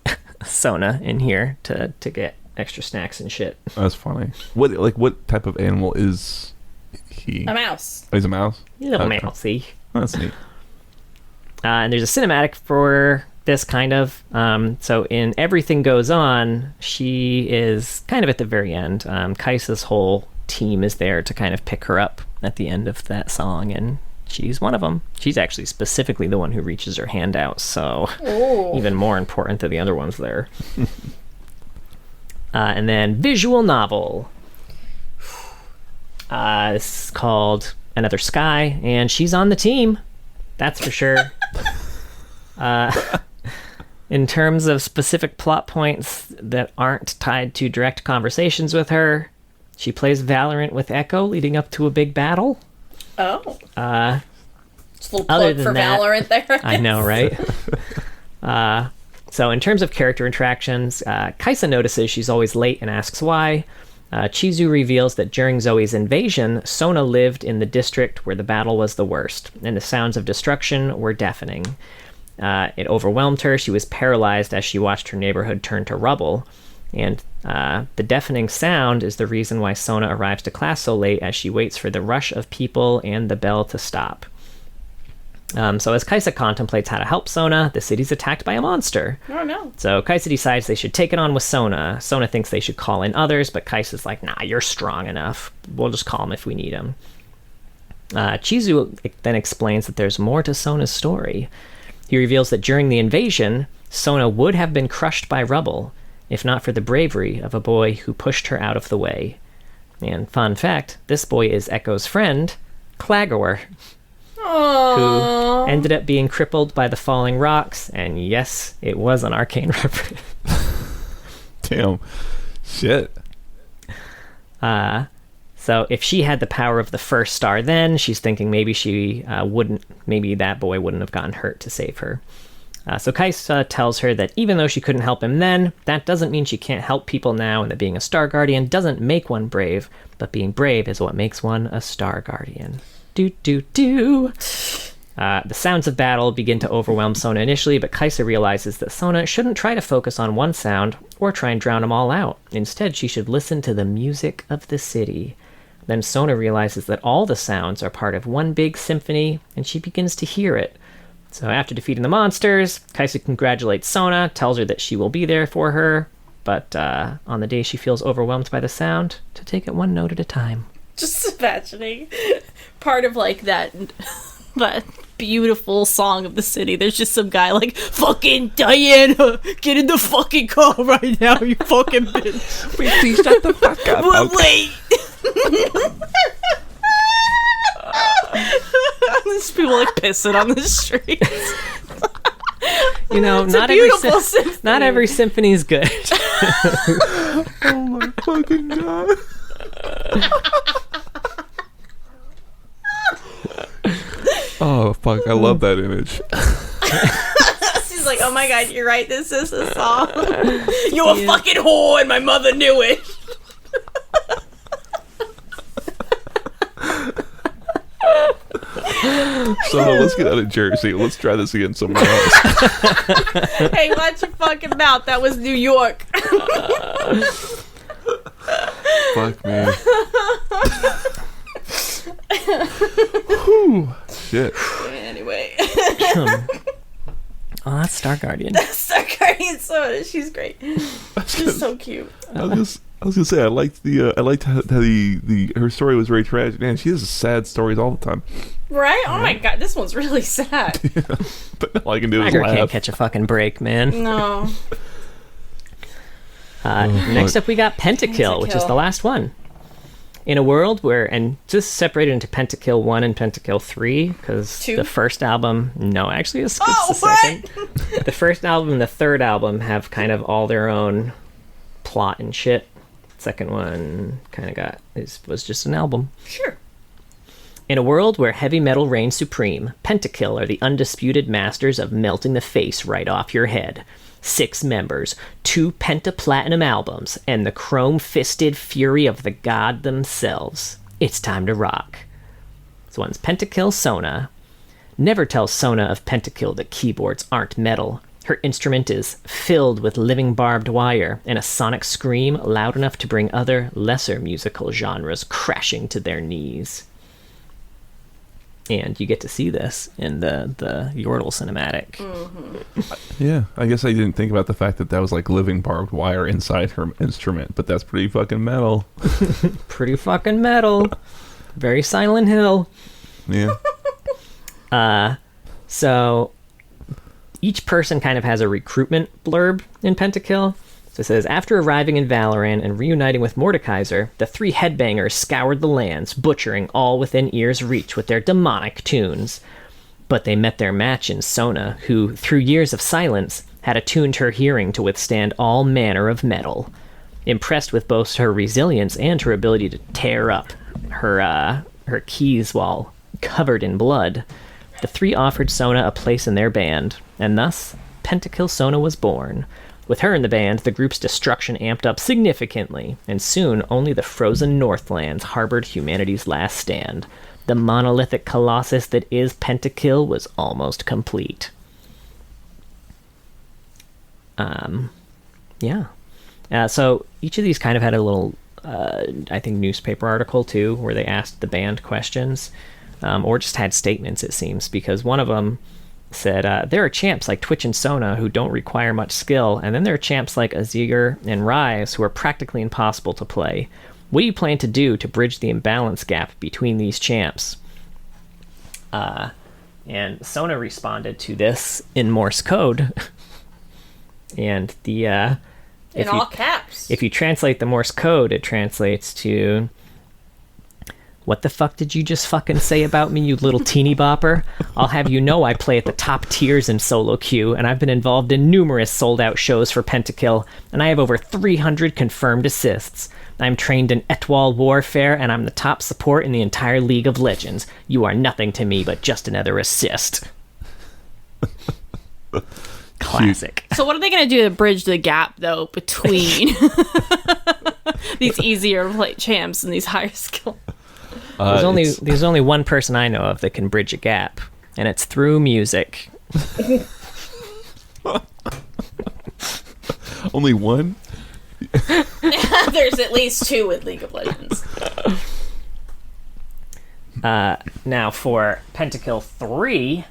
Sona in here to get extra snacks and shit. That's funny. What type of animal is he? A mouse. Oh, he's a mouse? Little mousey. That's neat. And there's a cinematic for this kind of. So in Everything Goes On, she is kind of at the very end. Kaisa's whole team is there to kind of pick her up at the end of that song, and she's one of them. She's actually specifically the one who reaches her hand out, so even more important than the other ones there. And then visual novel. This is called Another Sky, and she's on the team. That's for sure. In terms of specific plot points that aren't tied to direct conversations with her, she plays Valorant with Echo leading up to a big battle. Oh. Just a little plug for Valorant there. I know, right? So in terms of character interactions, Kaisa notices she's always late and asks why. Chizu reveals that during Zoe's invasion, Sona lived in the district where the battle was the worst, and the sounds of destruction were deafening. It overwhelmed her. She was paralyzed as she watched her neighborhood turn to rubble. And the deafening sound is the reason why Sona arrives to class so late, as she waits for the rush of people and the bell to stop. So as Kaisa contemplates how to help Sona, the city's attacked by a monster. Oh, no. So Kaisa decides they should take it on with Sona. Sona thinks they should call in others, but Kaisa's like, nah, you're strong enough. We'll just call him if we need him. Chizu then explains that there's more to Sona's story. He reveals that during the invasion, Sona would have been crushed by rubble, if not for the bravery of a boy who pushed her out of the way. And fun fact, this boy is Echo's friend, Clagor. Who ended up being crippled by the falling rocks, and yes, it was an arcane reference. Damn. Shit. So if she had the power of the first star then, she's thinking maybe maybe that boy wouldn't have gotten hurt to save her. So Kaisa tells her that even though she couldn't help him then, that doesn't mean she can't help people now, and that being a Star Guardian doesn't make one brave, but being brave is what makes one a Star Guardian. The sounds of battle begin to overwhelm Sona initially, but Kaisa realizes that Sona shouldn't try to focus on one sound or try and drown them all out. Instead, she should listen to the music of the city. Then Sona realizes that all the sounds are part of one big symphony, and she begins to hear it. So after defeating the monsters, Kaisa congratulates Sona, tells her that she will be there for her, but on the day she feels overwhelmed by the sound, to take it one note at a time. Just imagining part of like that beautiful song of the city. There's just some guy like, fucking Diana, get in the fucking car right now, you fucking bitch. Wait, please shut the fuck up. Wait. There's people like pissing on the streets. Not every symphony is good. Oh my fucking god. Oh fuck, I love that image. She's like, oh my god, you're right, this is a song. You a fucking whore and my mother knew it. Sona, let's get out of Jersey. Let's try this again somewhere else. Hey, watch your fucking mouth. That was New York. Fuck me. Whew. Shit. Anyway. Oh, that's Star Guardian. That's Star Guardian Sona. She's great. She's so cute. I was gonna say I liked how her story was very tragic. Man, she has sad stories all the time. Right? Oh my god, this one's really sad. Yeah. But all I can do is Tiger laugh. can't catch a fucking break, man. No. Next up, we got Pentakill, which is the last one. In a world where, and this is separated into Pentakill 1 and Pentakill 3, because the first album, no, actually, it's the second. The first album and the third album have kind of all their own plot and shit. Second one kind of was just an album. Sure. In a world where heavy metal reigns supreme, Pentakill are the undisputed masters of melting the face right off your head. 6 members, 2 pentaplatinum albums, and the chrome-fisted fury of the god themselves. It's time to rock. This one's Pentakill Sona. Never tell Sona of Pentakill that keyboards aren't metal. Her instrument is filled with living barbed wire and a sonic scream loud enough to bring other, lesser musical genres crashing to their knees. And you get to see this in the Yordle cinematic. Mm-hmm. Yeah, I guess I didn't think about the fact that was like living barbed wire inside her instrument, but that's pretty fucking metal. Pretty fucking metal. Very Silent Hill. Yeah. So each person kind of has a recruitment blurb in Pentakill. So it says, after arriving in Valoran and reuniting with Mordekaiser, the 3 headbangers scoured the lands, butchering all within ear's reach with their demonic tunes. But they met their match in Sona, who, through years of silence, had attuned her hearing to withstand all manner of metal. Impressed with both her resilience and her ability to tear up her keys while covered in blood, the 3 offered Sona a place in their band, and thus, Pentakill Sona was born. With her in the band, the group's destruction amped up significantly, and soon only the frozen Northlands harbored humanity's last stand. The monolithic colossus that is Pentakill was almost complete. So each of these kind of had a little, I think, newspaper article, too, where they asked the band questions, or just had statements, it seems, because one of them said, there are champs like Twitch and Sona who don't require much skill, and then there are champs like Azir and Rise who are practically impossible to play. What do you plan to do to bridge the imbalance gap between these champs? And Sona responded to this in Morse code. And in all caps. If you translate the Morse code, it translates to, what the fuck did you just fucking say about me, you little teeny bopper? I'll have you know I play at the top tiers in solo queue, and I've been involved in numerous sold-out shows for Pentakill, and I have over 300 confirmed assists. I'm trained in Etwall warfare, and I'm the top support in the entire League of Legends. You are nothing to me but just another assist. Classic. So what are they going to do to bridge the gap, though, between these easier play champs and these higher skill? There's only one person I know of that can bridge a gap, and it's through music. Only one? There's at least 2 with League of Legends. Now for Pentakill 3,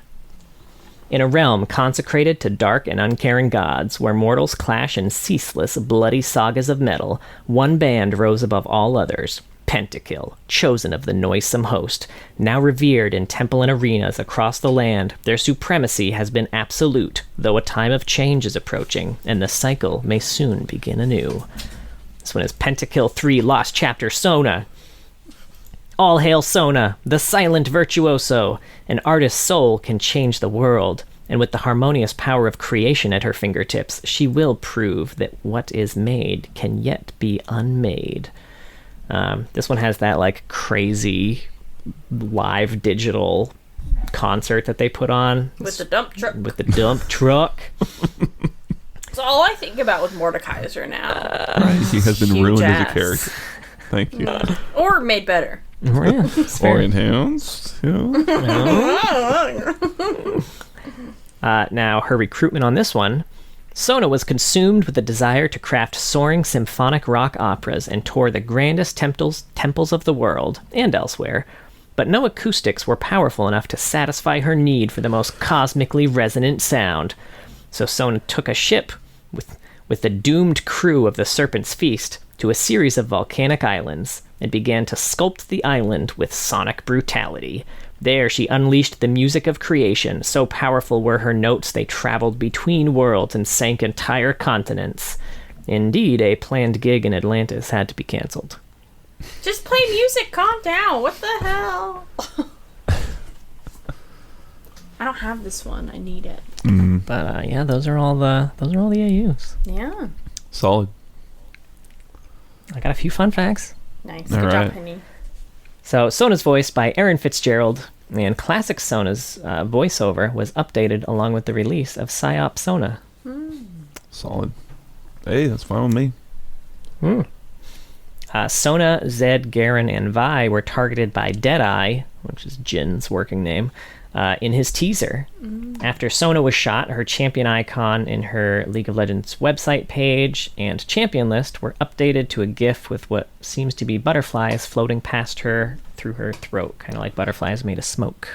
in a realm consecrated to dark and uncaring gods, where mortals clash in ceaseless, bloody sagas of metal, one band rose above all others. Pentakill, chosen of the noisome host, now revered in temple and arenas across the land, their supremacy has been absolute, though a time of change is approaching, and the cycle may soon begin anew. This one is Pentakill 3 Lost Chapter Sona. All hail Sona, the silent virtuoso. An artist's soul can change the world. And with the harmonious power of creation at her fingertips, she will prove that what is made can yet be unmade. This one has that like crazy live digital concert that they put on with the dump truck. That's all I think about with Mordekaiser now. Right, he has been ruined as a character. Thank you. Or made better. Or enhanced. Now, her recruitment on this one, Sona was consumed with the desire to craft soaring symphonic rock operas and tour the grandest temples of the world and elsewhere, but no acoustics were powerful enough to satisfy her need for the most cosmically resonant sound. So Sona took a ship with the doomed crew of the Serpent's Feast to a series of volcanic islands and began to sculpt the island with sonic brutality. There she unleashed the music of creation. So powerful were her notes they traveled between worlds and sank entire continents. Indeed, a planned gig in Atlantis had to be canceled. Just play music, calm down. What the hell? I don't have this one. I need it. But yeah, those are all the AUs. Yeah. Solid. I got a few fun facts. Nice. Good job, Penny. So, Sona's voice by Aaron Fitzgerald, and classic Sona's voiceover was updated along with the release of Psyop Sona. Solid. Hey, that's fine with me. Sona, Zed, Garen, and Vi were targeted by Deadeye, which is Jin's working name, in his teaser. After Sona was shot, her champion icon in her League of Legends website page and champion list were updated to a GIF with what seems to be butterflies floating past her through her throat, kind of like butterflies made of smoke.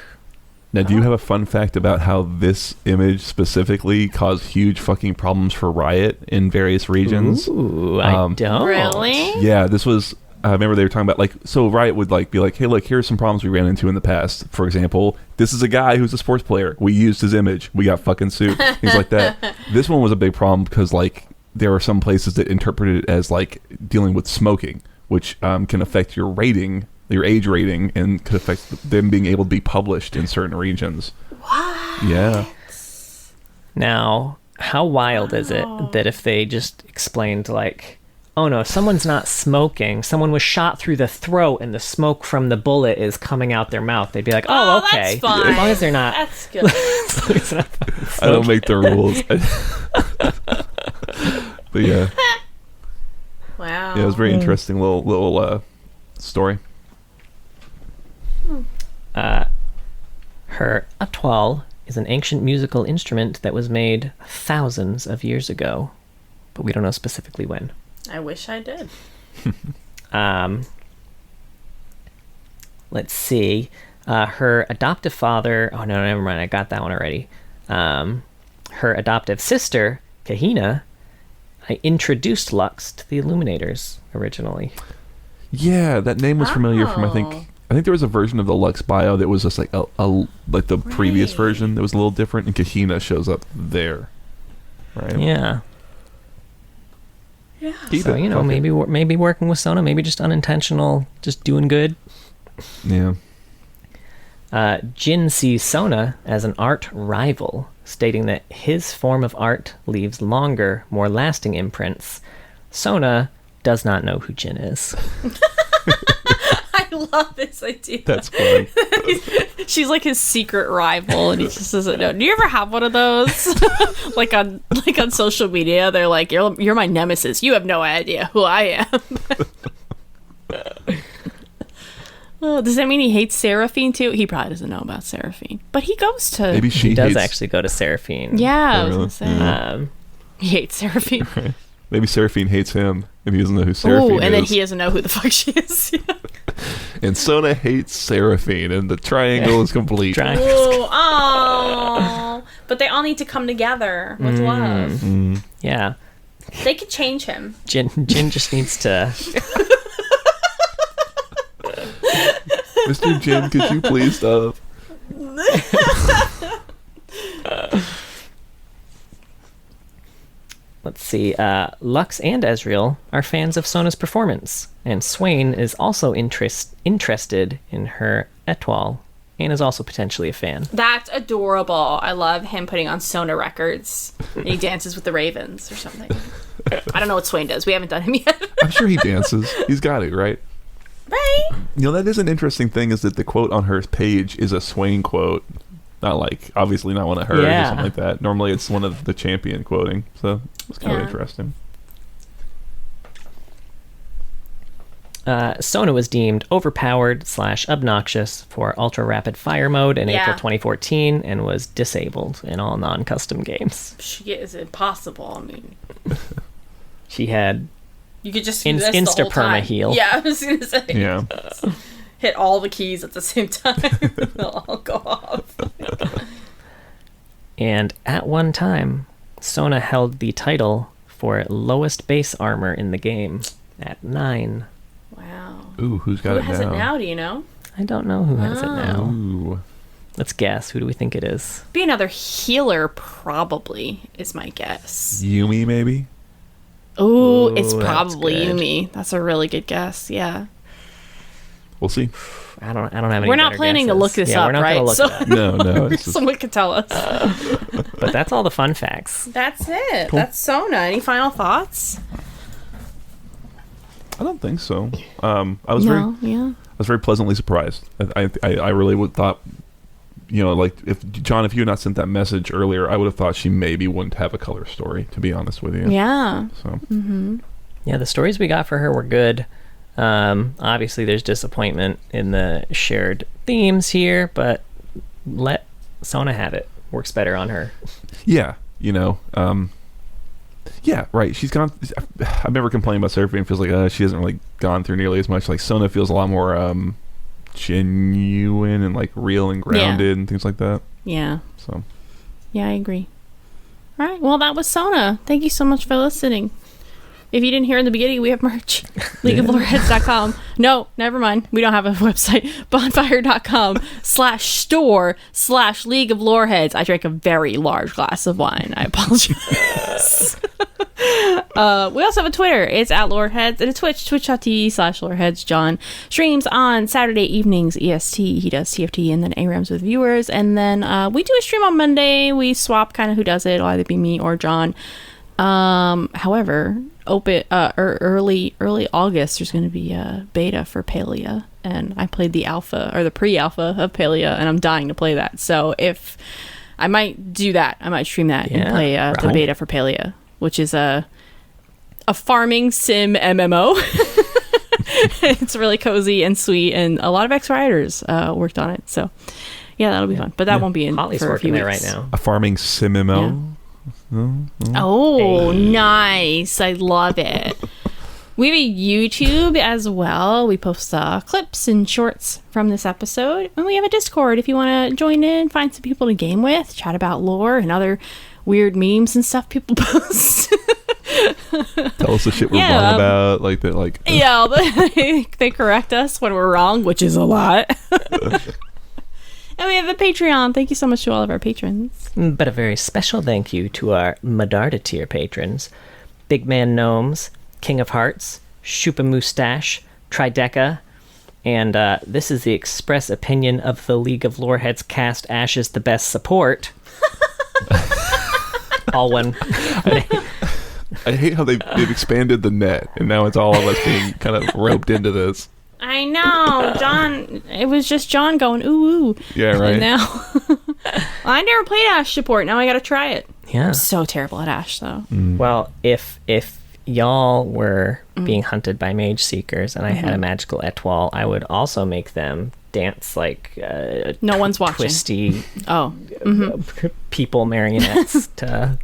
Now, do you have a fun fact about how this image specifically caused huge fucking problems for Riot in various regions? Ooh, I don't. Really? Yeah, this was... I remember they were talking about, like, so Riot would, like, be like, hey, look, here's some problems we ran into in the past. For example, this is a guy who's a sports player. We used his image. We got fucking sued. Things like that. This one was a big problem because, like, there were some places that interpreted it as, like, dealing with smoking, which can affect your rating, your age rating, and could affect them being able to be published in certain regions. What? Yeah. Now, how wild is it that if they just explained, like... oh no, someone's not smoking. Someone was shot through the throat and the smoke from the bullet is coming out their mouth. They'd be like, oh, okay. That's fine. As long as they're not... That's good. I don't make the rules. But yeah. Wow. Yeah, it was a very interesting little story. Her atwal is an ancient musical instrument that was made thousands of years ago, but we don't know specifically when. I wish I did. Let's see. Her adoptive father... oh, no, never mind. I got that one already. Her adoptive sister, Kahina, introduced Lux to the Illuminators originally. Yeah, that name was familiar from, I think there was a version of the Lux bio that was just like like the previous version that was a little different, and Kahina shows up there. Right? Yeah. Yeah. So, you know, maybe working with Sona, maybe just unintentional, just doing good. Yeah. Jin sees Sona as an art rival, stating that his form of art leaves longer, more lasting imprints. Sona does not know who Jin is. I love this idea. That's fun. She's like his secret rival, and he just doesn't know. Do you ever have one of those? like on social media, they're like, "You're my nemesis. You have no idea who I am." Oh, does that mean he hates Seraphine too? He probably doesn't know about Seraphine, but he goes to. Maybe he does actually go to Seraphine. Yeah, I was gonna say. Yeah. He hates Seraphine. Maybe Seraphine hates him, and he doesn't know who Seraphine is. And then he doesn't know who the fuck she is. And Sona hates Seraphine, and the triangle is complete. Oh, but they all need to come together with love. Yeah. They could change him. Jin just needs to... Mr. Jin, could you please stop? Let's see. Lux and Ezreal are fans of Sona's performance, and Swain is also interested in her étoile and is also potentially a fan. That's adorable. I love him putting on Sona records. And he dances with the ravens or something. I don't know what Swain does. We haven't done him yet. I'm sure he dances. He's got it, right? Right. That is an interesting thing, is that the quote on her page is a Swain quote. Not like, obviously not one of hers or something like that. Normally it's one of the champion quoting. So it's kind of interesting. Sona was deemed overpowered / obnoxious for ultra rapid fire mode in April 2014 and was disabled in all non-custom games. She is impossible. I mean, she had you could just do this the insta whole time. perma heal. Yeah, I was gonna say. Yeah. Hit all the keys at the same time. They'll all go off. And at one time, Sona held the title for lowest base armor in the game at 9. Wow. Ooh, who has it now? Do you know? I don't know who has it now. Ooh. Let's guess. Who do we think it is? Be another healer, probably, is my guess. Yumi, maybe? Ooh, it's probably Yumi. That's a really good guess. Yeah. We'll see. I don't have any. We're not planning guesses. to look this up, we're not right? Look it up. No. Someone could tell us. But that's all the fun facts. That's it. Cool. That's Sona. Any final thoughts? I don't think so. I was very pleasantly surprised. I really would thought, like if you had not sent that message earlier, I would have thought she maybe wouldn't have a color story, to be honest with you. Yeah. So. Yeah, the stories we got for her were good. Obviously there's disappointment in the shared themes here, but let Sona have it. Works better on her. Yeah, yeah, right. She's gone. I've never complained about Seraphine. Feels like she hasn't really gone through nearly as much. Like Sona feels a lot more genuine and like real and grounded and things like that. Yeah. So. Yeah, I agree. All right. Well, that was Sona. Thank you so much for listening. If you didn't hear in the beginning, we have merch. LeagueofLoreheads.com. No, never mind. We don't have a website. Bonfire.com/store/League of Loreheads. I drank a very large glass of wine. I apologize. We also have a Twitter. It's @Loreheads, and a Twitch, twitch.tv/Loreheads. John streams on Saturday evenings EST. He does TFT and then ARAMs with viewers. And then we do a stream on Monday. We swap kind of who does it. It'll either be me or John. However, early August, there's going to be a beta for Palia, and I played the alpha or the pre-alpha of Palia, and I'm dying to play that. So if I might do that, I might stream that and play the beta for Palia, which is a farming sim MMO. It's really cozy and sweet, and a lot of ex-writers worked on it. So yeah, that'll be fun. But that won't be in Holly's for a few working weeks. there right now. A farming sim MMO. Yeah. Oh, nice. I love it. We have a YouTube as well. We post clips and shorts from this episode. And we have a Discord if you want to join in, find some people to game with, chat about lore and other weird memes and stuff people post. Tell us the shit we're wrong about. Like that. Like yeah, they correct us when we're wrong, which is a lot. And we have a Patreon. Thank you so much to all of our patrons. But a very special thank you to our Medarda tier patrons. Big Man Gnomes, King of Hearts, Shupa Moustache, Trideca, and this is the express opinion of the League of Loreheads cast Ash is the best support. All one. I hate how they've expanded the net, and now it's all of us being kind of roped into this. I know, John. It was just John going ooh ooh. Yeah, right. And now I never played Ash support. Now I got to try it. Yeah. I'm so terrible at Ash, though. Well, if y'all were being hunted by mage seekers and I had a magical étoile, I would also make them dance like no one's watching. Twisty. People marionettes to.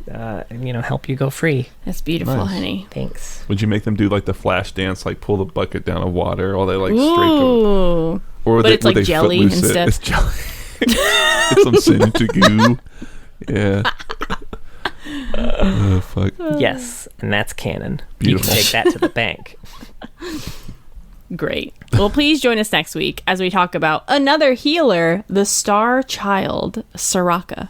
Help you go free. That's beautiful, Nice. honey. Thanks. Would you make them do like the flash dance, like pull the bucket down of water, or they like straight to, Ooh. or But they, it's like they jelly footloose instead. It's jelly. It's some singe goo. Yeah. Oh fuck. Yes, and that's canon. Beautiful. You can take that to the bank. Great. Well, please join us next week as we talk about another healer, the Star Child, Soraka.